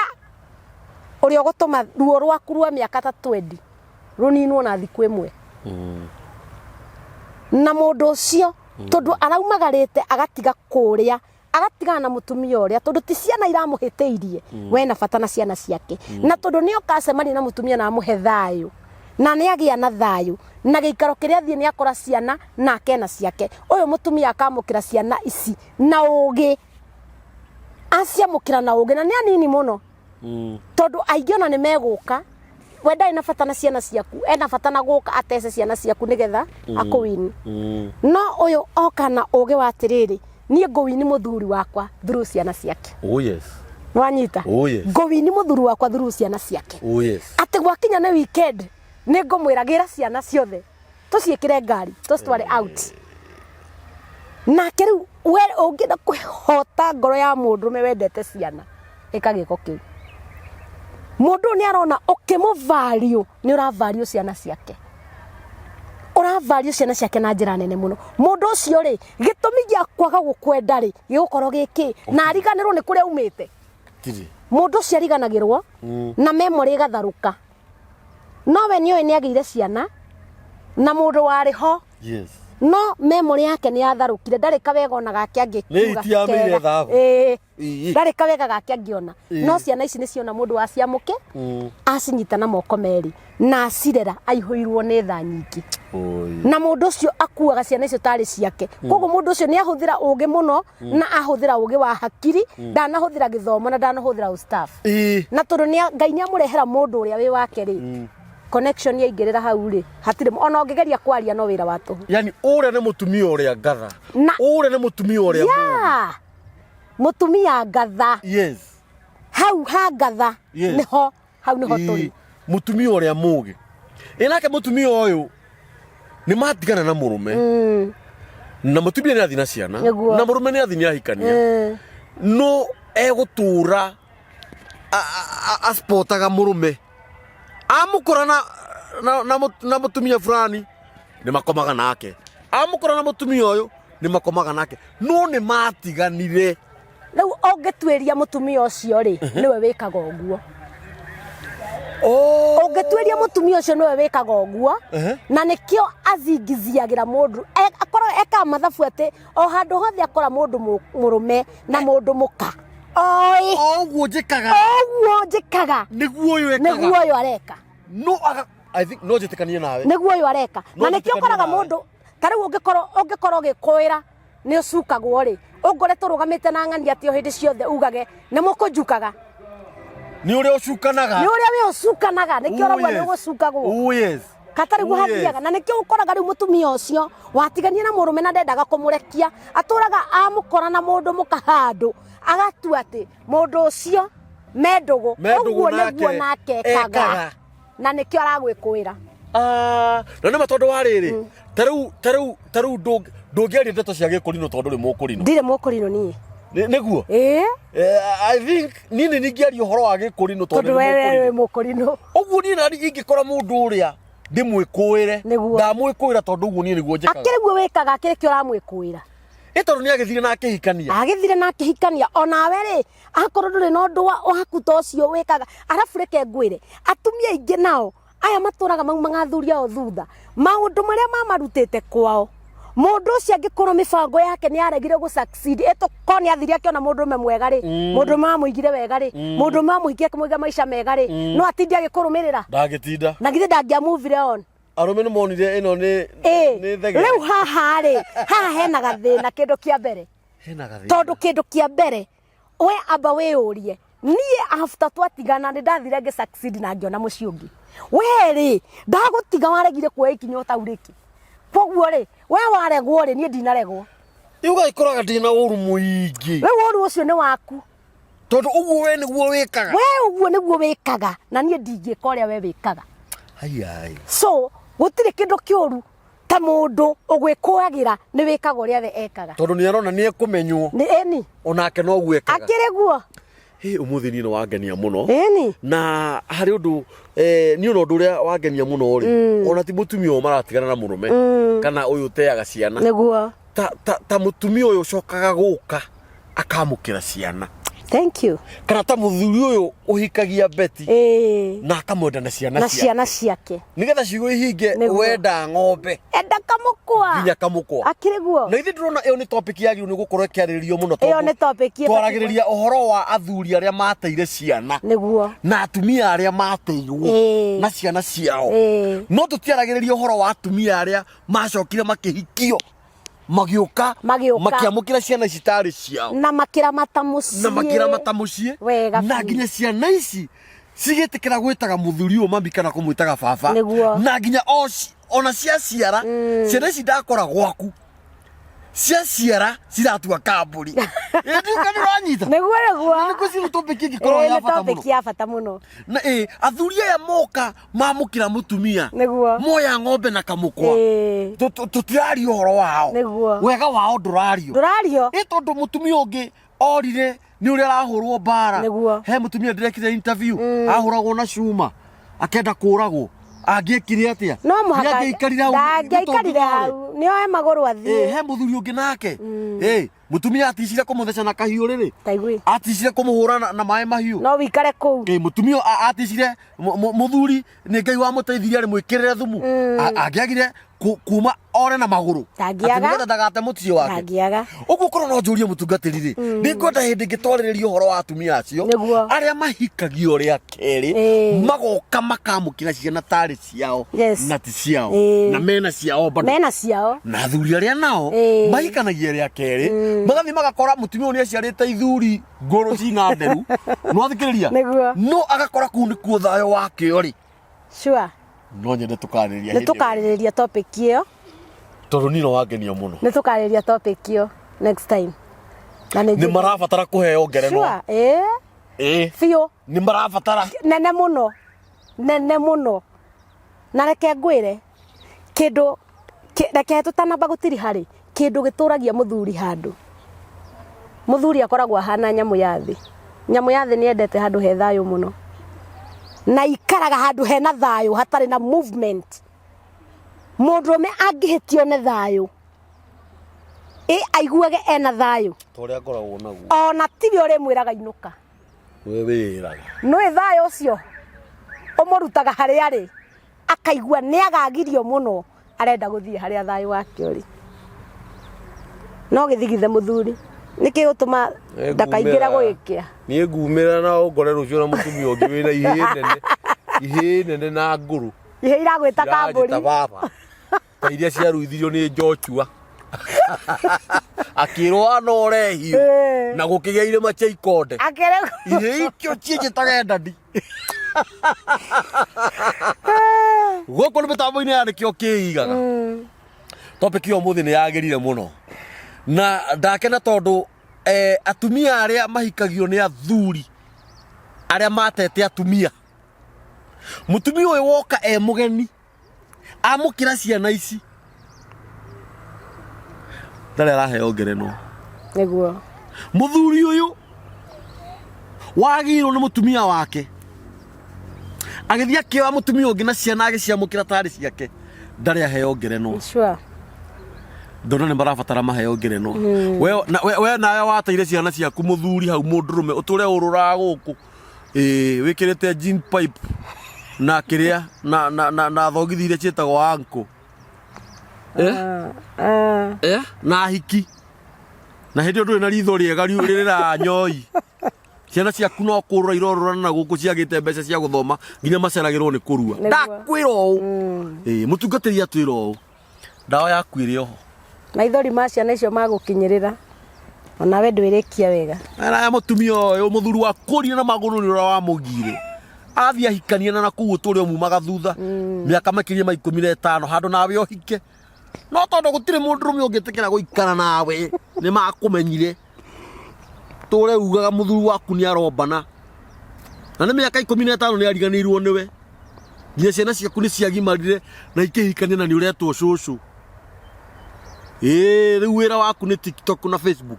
uri ogutuma ruo rwaku rwa miaka ta 20 runinwo na thiku imwe na mundu ucio tondu araumagarite agatiga kuria agatigana na mutumia uria tondu ti ciana iramuhiteirie we na bata na ciana ciake na tondu ni okacemani na mutumia na amuhe thayu na ni agia na thayu na giikaro kiria thie ni akora ciana na akena ciake uyu mutumia akamukira ciana ici na ugi aciamukira na ugi na ni anini muno tondu aingi ona ni meguka we ndari na bata na ciana ciaku ena bata na guka atece ciana ciaku nigetha akuwini no uyu oka na ugi wa atiriri nie ngowini muthuri wakwa through ciana ciake wanyita ngowini muthuri wakwa through ciana ciake ati gwakinya na weekend ni ngumwiragira ciana ciothe tuciikire ngari tucitware out na kiru we ungida kuhota ngoro ya mundu me wendete ciana ikagiko kiu mundu ni arona ukimuvalue ni uravalue ciana ciake uravalue ciana ciake na njira nene muno mundu ucio ri gitumi gia kwaga gukwenda ri gigukorwo giki na ariganirwo ni kuria umite mundu ucio ariganagirwo na memory igatharuka no we ni ni ageire ciana na mundu wari ho no memory yake ni yatharukire ndari kawega ona gake angikiuga ndari kawega gake angiona no ciana ici ni ciona mundu wa ciamuke acinyita na moko meri na acirera aihuirwo ni tha nyingi na mundu ucio akuaga ciana icio tari ciake koguo mundu ucio ni ahuthira ugi muno na ahuthira ugi wa hakiri ndanahuthira githomo na ndanahuthira ustaff na tondu ni Ngai ni amurehera mundu uria wi wake ri connection yaingirira hau ri hatire ona ungigeria kwaria no wira watu yani uria ni mutumia uria ngatha uria ni mutumia uria mutumia ngatha hau ha ngatha niho hau niho turi mutumia uria mugi inake mutumia uyu ni matigana na murume na mutumia ni athina ciana na murume ni athina ahikania no egutura asportaga murume amukora na mutumia fulani ni makomaga nake amukora na mutumia uyu ni makomaga nake no ni matiganire riu ongitwiria mutumia ucio ri niwe wikaga uguo ongitwiria mutumia ucio niwe wikaga uguo na nikio azingiziagira mundu akora eka mathabu ati o handu hothe akora mundu murume na mundu muka oguo njikaga niguo uyu areka no I think no jitikania nawe niguo uyu areka na nikio koraga mundu tari ungikoro gikwira ni ucukagwo ri ungore turugamite na ng'ani ati o hindi ciothe ugage ni mukunjukaga Ni uri ucukanaga. Ni uri we ucukanaga nikio ragwa ni gucukagwo. Oh yes. Katari guhathiaga na nikio ukoraga riu mutumia ucio watigania na murume na ndendaga kumurekia aturaga amukora na mundu mukahandu agatua ati mundu ucio mendugu uguo niguo nake ekaga na nikio aragwikwira. Na nä matondu wa rä rä ta rä u ndå ngä aria ndeto cia gä kå rino tondå rä må kå rino ndirä må kå rino niä nä guo I think niä nä ningä aria å horo wa gä kå rino tondå we må kå rino å guo niä nani ingä kora må ndå å rä a ndä mwä kå ä re ndamwä kå ä ra tondå å guo niä nä guo njäkaga akä rä guo wä kaga akä rä kä å ramwä kå ä ra tondå nä agä thire na akä hikania na akä hikania onawe rä akorwo ndå rä na å ndå waku ta å cio wä kaga arabu reke ngwä re atumia aingä nao aya matũraga mau magathũria o thutha maũndũ marĩa mamarutäte kwao mũndũ ũcio angĩkorwo mĩbango yake nĩ aregire gũ succeed ko nĩ athire akĩona mũndũrũme mwega rĩ mũndũrũme amũigire wega rĩ mũndũrũme amũhikie akĩmũiga maica mega rĩ no atindi agĩkũrũmĩrĩra ndagĩtinda na githĩ ndangĩamuvire on arũme nĩ monire ĩno nĩ thege rĩu haha rĩ haha hena gathĩna kĩndũ kĩa mbere tondũ kĩndũ kĩa mbere we amba wĩyũrie niĩ after twatigana nĩ ndathire ngĩ succeed na ngĩona mũciĩ ũngĩ weri ndagutiga waregire kuoya ikinya utauriki koguo ri we waregwo ri nie ndinaregwo yuga ikoraga ndina uru muingi we uru ucio ni waku tondu uguo we niguo wikaga we uguo niguo wikaga na nie ndingika uria we wikaga ai so gutire kindu kiuru ta mundu ugwikuagira ni wikaga uria we ekaga tondu ni arona ni ekumenywo ni eni onake no gwikaga akire guo umuthi ni wangenia muno eni na hari undu ni undu uria wangenia muno ri ona ti mutumia o maratigana na murume kana uyu teaga ciana niguo ta mutumia uyu cokaga guka akamukira ciana thank you kana ta muthuri uyu uhikagia beti na akamwenda na ciana ciake nigetha cigo ihinge wenda ng'ombe enda kamukwa nginya kamukwa akire guo na ithi ndrona iyo ni topic yagiru ni gukorwo kiariririo muno iyo ni topic twaragiriria uhoro wa athuri aria mateire ciana niguo na atumia aria mateirwo na ciana ciao no tutiaragiriria uhoro wa atumia aria macokire makihikio magiuka makiamukira ciana citari ciao na makiramata mucie na nginya ciana ici cigitikira gwitaga muthuri o mami kana kumwitaga baba na nginya ona ciaciara ciana ici ndakora gwaku ciaciara ciratua kamburi ndiuka niranyita niguo niko ciru topic ingikoro ya bata muno na athuri aya moka mamukira mutumia moya ng'ombe na kamukwa tutirario uhoro wao wega wao ndurario tondu mutumia ungi orire ni uria arahurwo mbara he mutumia ndirekire interview ahuragwo na cuma akenda kuragwo angĩkire atia no muhaka ndangĩikarire hau nĩ oe magũrũ athiĩ he mũthuri ũngĩ nake mutumia aticire kũmũtheca na kahiũ rĩrĩ aticire kũmũhũra na maĩ mahiũ no wikare kũu mutumia aticire mũthuri nĩ Ngai wamũteithirie arĩ mwĩkĩrĩre thumu angĩagire kuma ore na magũrũ ndangĩaga ndagate mũciĩ wake ndangĩaga ũguo korwo no njũrie mũtungatĩri rĩ nĩngwenda hĩndĩ ngĩtwarĩrĩria ũhoro wa atumia acio arĩa mahikagio rĩa kerĩ magoka makamũkĩra ciana tarĩ ciao na ti ciao na mena ciao na athuri arĩa nao mahikanagia rĩa kerĩ magathi magakora mutumia ũyũ nĩaciarĩte ithuri ngũrũ cina nderu nwathikĩrĩria no agakora kũu nĩkuo thayũ wakĩo rĩ sure no nyende tukarĩrĩria topic iyo tondu nino wangenia muno nĩ tukarĩrĩria topic iyo next time na nĩ marabatara kũheo ngerenwa biũ nĩ marabatara nene muno na reke ngwĩre kĩndũ reke tũtanamba gũtiri harĩ kĩndũ gĩtũragia mũthuri handũ mũthuri akoragwo ahana nyamũ ya thĩ nĩ endete handũ he thayũ muno na ikaraga handu hena thayũ hatarĩ na movement mũndũrũme angĩhĩtio nĩ thayũ aiguage ena thayũ torĩa ngoragwo naguo ona tiwe ũrĩmwĩraga inũka we wĩraga nĩ thayũ ũcio ũmũrutaga harĩa arĩ akaigua nĩ agagirio mũno arenda gũthiĩ harĩa thayũ wake ũrĩ no gĩthigithe mũthuri nĩkĩ gũtũma ndakaingĩra gwĩkĩa niĩ ngumĩra na ũngore rũciũ na mũtumia ũngĩ wĩna ihĩ nene na ngũrũ ihĩ iragwĩta kambũri ta iria ciaruithirio nĩ Joshua akirwo anore hiu na gukigeire macha ikonde ikio chiche tagenda ndi goko ni mitambo-ini ya nikio kiigaga topic yo muthi ni yagirire muno na ndakena tondu atumia aria mahikagio ni athuri aria matete atumia mutumia uyu woka mugeni amukira ciana ici ndare araheo ngerenwa niguo muthuri uyu wagirwo ni mutumia wake agithia kiwa mutumia ungi na ciana agiciamukira tari ciake ndare aheo ngerenwa sure ndona ni marabatara maheo ngerenwa we nawe wateire ciana ciaku muthuri hau mundurume uture urura guku wikirite jean pipe na kiria na thogithi iria cietagwo anko na hiki na hindi nduri na ritho riega ririra nyoi ciana ciaku no kurura irorora na guku ciagite mbeca cia guthoma nginya maceragirwo ni kurua ndakwira uu mutungatiri atwira uu ndawa yaku iri oho na ithori ma ciana icio magukinyirira ona we ndwirikia wega ara mutumia uyu muthuri wa kuria na maguru ni ura wa mugire athia hikania na kuu turi o mumaga thutha miaka makiria ma 15 handu nawe ohike no tondu gutire mundu rume ungitikira guikara nawe ni makumenyire tore ugaga muthuri waku ni arombana na ni miaka 15 ni ariganirwo niwe nginya ciana ciaku ni ciagimarire na ikihikania na ni uretwo cucu riu wira waku ni TikTok na Facebook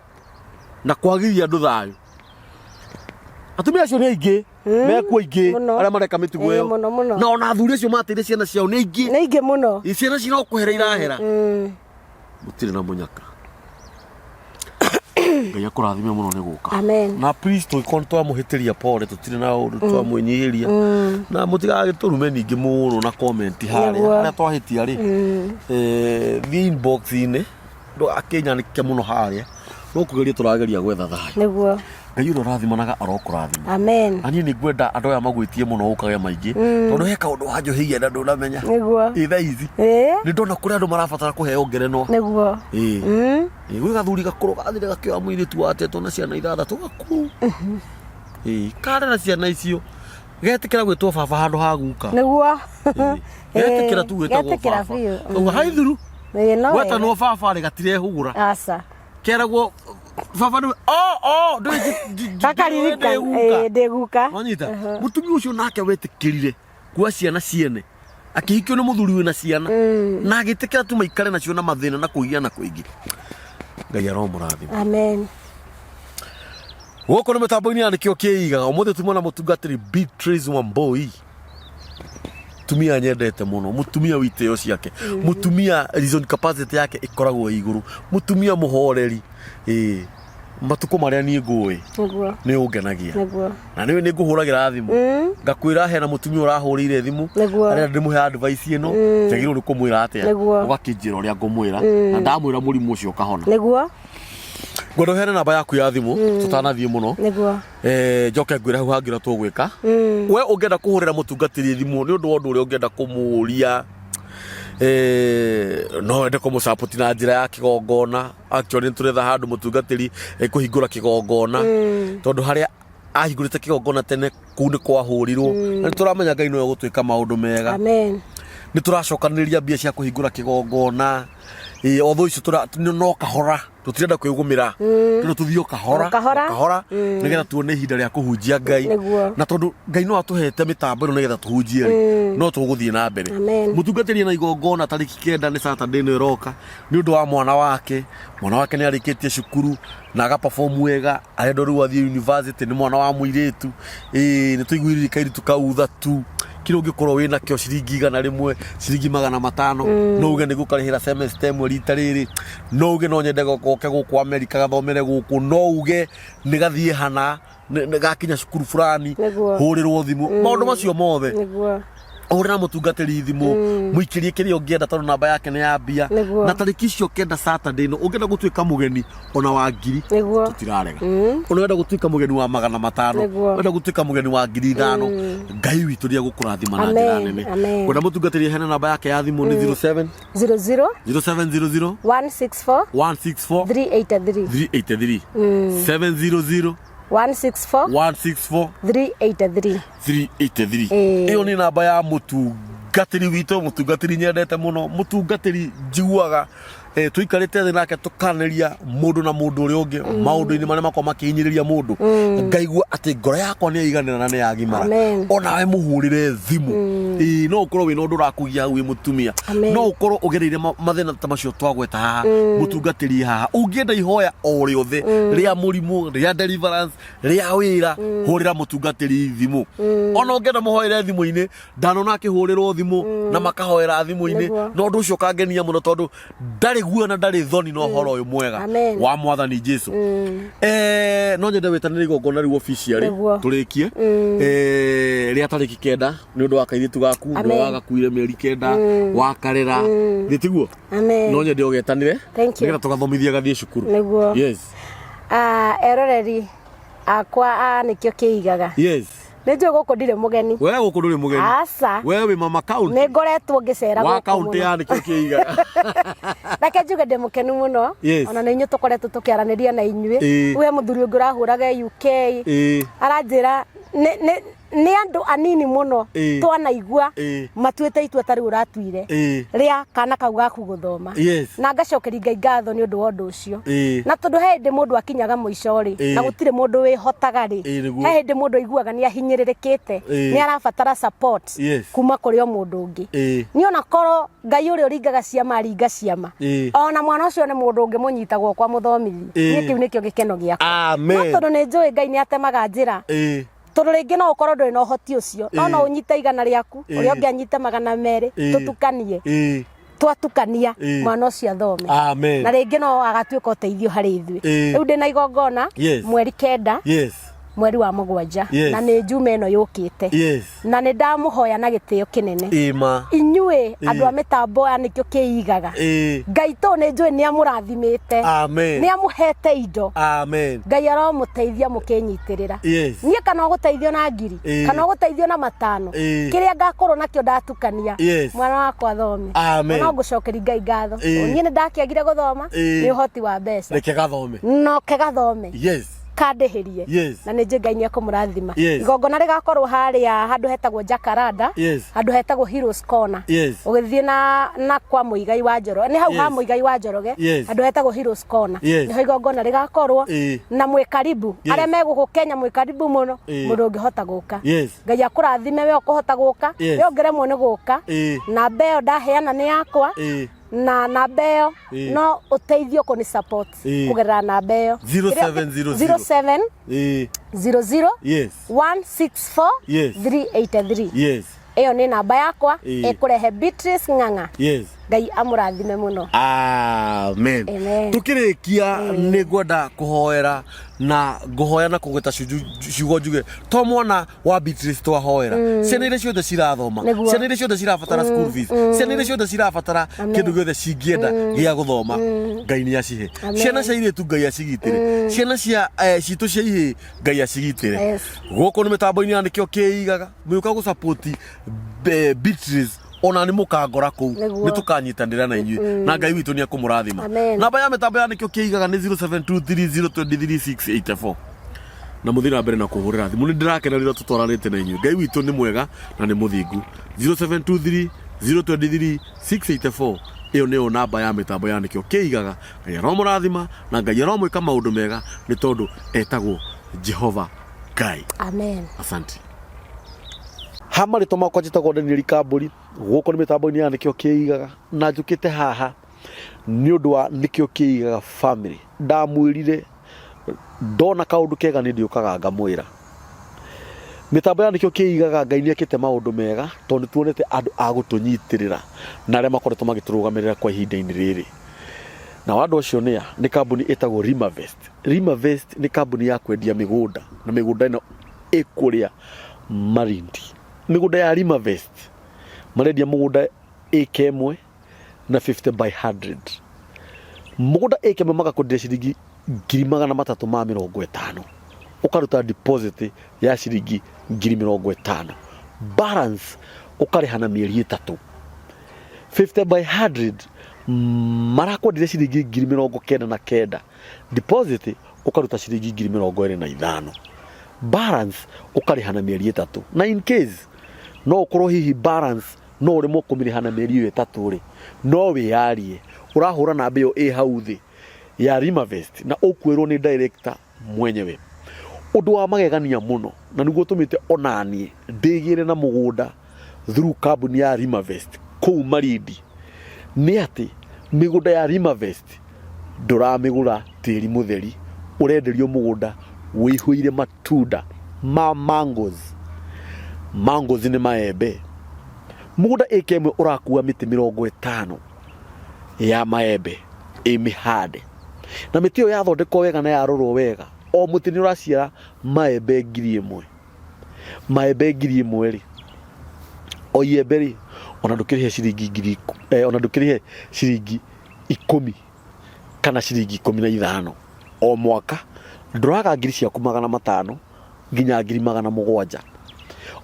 na kwagiria andu thayo atumia acio ni aingi mekwo aingi aria mareka mitugo yo na ona athuri acio mateire ciana ciao ni aingi muno ciana ciao kuhera irahera mutire na munyaka Ngai akurathime muno ni guka amen na please to ikonto amuhitiria pole tutire na undu twamwenyihiria na mutigagiturume ningi muno na comment haria twahitia ri the inbox ine ndo akenya nikike muno haria no kugeria turageria gwetha thayo niguo Ngai ndo rathimanaga arokurathima amen ani ni ngwenda andu aya magwitie muno ukage maingi tondu heka undu wanjohiia na ndunamenya niguo itha ici ni ndona kuri andu marabatara kuheo ngerenwa niguo gwi gathuri gakuru gathire gakioa mwiritu watetwo na ciana ithathatu gakuru kare na ciana icio getikira gwitwo baba handu ha guka niguo getikira tu gwitwo baba haithuru wetanwo baba ri gatire hugura asa keragwo baba ni kakaririka ndiguka wanyita mutumia ucio nake wetikirire kwa ciana ciene akihikio ni muthuri wina ciana na agitikira tu maikare nacio na mathina na kuigia na kuingi Ngai aromurathima amen woko ni mitambo-ini ya nikio kiigaga umuthi tumona mutungatiri Beatrice Wambui mutumia nyendete muno mutumia witeo ciake mutumia reason capacity yake ikoragwo iguru mutumia muhoreri matuko maria ni ngui ni ungenagia na niwe ni nguhuragira thimu ngakwira hena mutumia urahurire thimu aria ndimuhe advice ino njagirwo ni kumwira atia ugakinjira uria ngumwira na ndamwira murimu ucio kahona niguo ngodo hena namba yaku ya thimu tutanathie muno niguo njoke ngwira hu hangira tugwika we ungenda kuhurira mutungatiri thimu ni undu wondu uria ungenda kumuria no ende ko support na njira ya kigongona actually turetha handu mutungatiri kuhingura kigongona tondu haria ahingurite kigongona tene kuu ni kwahurirwo na turamenya Ngai no gutwika maundu mega amen ni turacokaniria mbia cia kuhingura kigongona otho icio no kahora tutirenda kwigumira ndo tuthio kahora nigetha tuone ihinda ria kuhunjia Ngai na tondu Ngai no atuhete mitambo ino nigetha tuhunjie no tuguthie na mbere mutungatiri na igongona tariki 9 ni Saturday no iroka ni undu wa mwana wake ni arikitie cukuru na aga perform wega arendo riu athie university ni mwana wa muiritu ni tuiguirire kairi tukautha tu kiro ngikorwo wina kio ciringi 100 ciringi 500 no uge ni gukarihira semester mweri tariri no uge no nyende goke guku America gathomere guku no uge ni gathie hana gakinya cukuru fulani hurirwo thimu maundu macio mothe ora mutungatiri thimu muikirie kirio ngienda tondu namba yake ni ya mbia na tariki cio 9 Saturday no ungenda gutwika mugeni ona wa ngiri tutirarega unenda gutwika mugeni wa 500 unenda gutwika mugeni wa 5000 Ngai witu ria gukurathima na njira nene kwenda mutungatiri hena namba yake ya thimu ni 07 00 0700 164 164 383 383 700 164 164 383 383. Iyo ni namba ya mutungatiri wito, mutungatiri nyendete muno, mutungatiri njiguaga tuikarite thĩ nake tukanaria mundu na mundu uri ungi maundu-ini maria makwa makihinyiriria mundu ngaigua ati ngoro yakwa ni aiganira na ni yagimara ona we muhurire thimu no ukorwo wina undu urakugia wi mutumia no ukorwo ugereire mathina ta macio twagweta haha mutungatiri haha ungienda ihoya o riothe ria murimu ria deliverance ria wira hurira mutungatiri thimu ona ungienda muhoere thimu-ini ndanona akihurirwo thimu na makahoera thimu-ini no ndu ucio kangenia muno tondu ndari guona ndari thoni no horo uyu mwega wa mwathani Jesu. No nyende wetanire igongona riu officially turikie ria tariki 9 ni undu wa kaithitu gaku ndo wagakuire mieri 9 wakarera thitiguo no nyende ugetanire nigetha tugathomithia gathie cukuru. Yes eroreri akwa nikio kiigaga. Yes Nejo goko ndire mugeni. Wewe goko ndire mugeni. Asa. Wewe mama county. Ne ngoretwo ngicera goko. Wa county ya nikio kiiga. Reke njuge ndi mukenu muno. Ona na inyu tukoretwo tukiaraniria na inyui. We muthuri ungi urahuraga UK. Aranjira ni andu anini muno twanaigua matuite itua tari uratuire ria kana kau gaku guthoma na ngacokeria Ngai ngatho ni undu wa undu ucio na tondu he ndi mundu akinyaga muico ri na gutire mundu wihotaga ri he ndi mundu aiguaga ni ahinyiririkite ni arabatara support kuma kuri o mundu ungi ni ona koro Ngai uri uringaga ciama aringa ciama ona mwana ucio ni mundu ungi munyitagwo kwa muthomithi ni kiu nikio gikeno giakwa amen tondu ni njui Ngai ni atemaga njira tondu ringi no ukorwo nduri na uhoti ucio no unyite igana riaku uri ungi anyite 200 tutukanie twatukania mwana ucio athome amen na ringi no agatuika uteithio hari ithui riu ndina igongona mweri 9 mweri wa 7 na ni njuma eno yukite na ni ndamuhoya na gitio kinene inyue andu a mitambo ya nikio kiigaga Ngai to ni njui ni amurathimite ni amuhete indo Ngai aromuteithia mukinyitirira nie kana guteithio na ngiri kana guteithio na 5 kiria ngakorwo nakio ndatukania mwana wakwa athome no ngucokeria Ngai ngatho nie ni ndakiagire guthoma ni uhoti wa mbeca reke gathome no ke gathome kandihirie na nije Ngai ni akumurathima igongona rigakorwo haria handu hetagwo Jacaranda handu hetagwo Heroes Corner ugithie na kwa muigai wa Njoro ni hau ha muigai wa Njoroge handu hetagwo Heroes Corner ni ho igongona rigakorwo na mwe karibu aria meguku Kenya mwe karibu muno mundu ngihota guka Ngai akurathime we ukuhota guka we ongeremwo ni guka na mbeo ndaheana ni yakwa na nambeo no uteithio ko ni support kugerera nambeo 0700 00 164 383 eyo ni namba yakwa ekurehe Beatrice Ng'ang'a Ngai amurathime muno amen tukirikia ni ngwenda kuhoera na nguhoya na kugweta ciugo njuge to mwana wa Beatrice twahoera ciana iria ciothe cirathoma ciana iria ciothe cirabatara school fees ciana iria ciothe cirabatara kindu giothe cingienda gia guthoma Ngai ni acihe ciana cia iritu Ngai acigitire ciana cia citu cia ihi Ngai acigitire guko ni mitambo-ini ya nikio kiigaga muka gu support Beatrice ona ni mukangora ku ni tukanyitanira na inyui na Ngai witu ni akumurathima namba ya mitambo ya nikio kiigaga ni 0723023684 na muthira mbere na kuhurira thimu ni ndirakena rira tutwaranite na inyui Ngai witu ni mwega na ni muthingu 0723023684 iyo ni namba ya mitambo ya nikio kiigaga Ngai aromurathima na Ngai aromwika maundu mega ni tondu etagwo Jehova Ngai amen asante hamari to makwa jitagwo Daniel Kamburi guko ni mitambo-ini ya nikio kiigaga na njukite haha ni undu wa nikio kiigaga family ndamwirire ndona kaundu kega ni ndiukaga ngamwira mitambo ya nikio kiigaga Ngai ni akite maundu mega tondu tuonete andu a gutunyitirira na aria makoretwo magiturugamirira kwa ihinda-ini riri na wandu ucio ni kambuni itagwo Rimavest ni kambuni ya kwendia migunda na migunda ino ikuria Malindi migunda ya Rimavest marendia mugunda ake imwe na 50 by 100 mugunda ake imwe magakundia ciringi 350 ukaruta deposit ya ciringi 50 balance ukarihana mieri 3 50 by 100 marakwendire ciringi 99,000. Deposit ukaruta ciringi 25,000. Balance ukariha na mieri 3. Na in case no ukorwo hihi balance no urimo kumiriha na mieri 3 ri, no wiyarie urahura na mbio hau thi ya Rimavest na ukwirwo ni director mwenyewe. Undu wa magegania muno na niguo tumite onanie ndigire na mugunda through kambuni ya Rimavest kuu Marindi ni ati migunda ya Rimavest nduramigura tiri mutheri, urenderio mugunda wihuire matunda ma mangoes. Mangoes ni maembe. Mugunda ikemwe urakua miti 50 ya maembe imihade, na miti yo yathondekwo wega na yarorwo wega. O muti ni uraciara maembe 1,000. Maembe 1,000 ri o iembe ri ona ndukirihe ciringi ona ndukirihe ciringi 10 kana ciringi 15 o mwaka. Nduraga ngiri ciaku 500 nginya 700.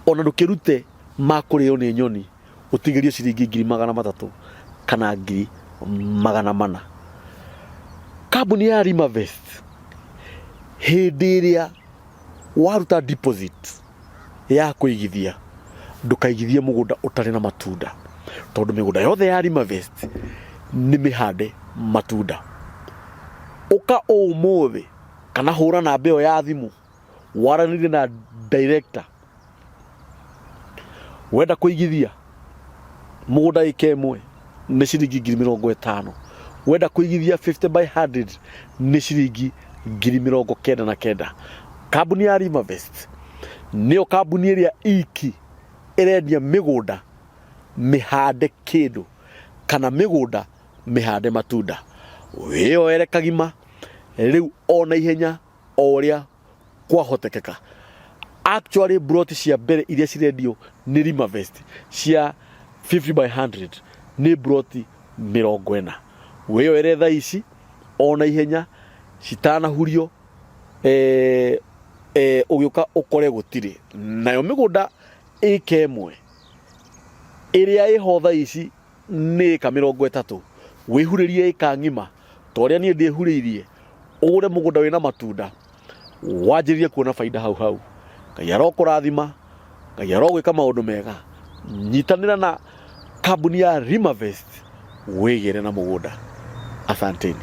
Ona ndukirute makurio ni nyoni utigirio ciringi 300 kana 400. Kambuni ya Rimavest hindi iria waruta deposit ya kuigithia ndukaigithie mugunda utari na matunda, tondu migunda yothe ya Rimavest ni mihande matunda. Uka umuthi kana hura na mbeo ya thimu waranire na director wenda kuigithia mugunda ikemwe ni ciringi 50,000. Wenda kuigithia 50 by 100 ni ciringi 99,000. Kambuni ya Rimavest niyo kambuni iria iki irendia migunda mihande kindu kana migunda mihande matunda. Wiyoere kagima riu ona ihenya oria kwahotekeka. Actually brought cia mbere iria cirendio ni Rimavest cia 50 by 100 ni brought 40. Wiyoere tha ici ona ihenya citanahurio ugiuka ukore gutire nayo migunda ikemwe iria ihotha ici ni 30. Wihuririe ikangima toria nie ndihuririe ugure mugunda wina matunda wanjirie kuona faida hau. Ngai arokurathima, Ngai arogwika maundu mega. Nyitanira na kambuni ya Rimavest wigire na mugunda. Asanteni.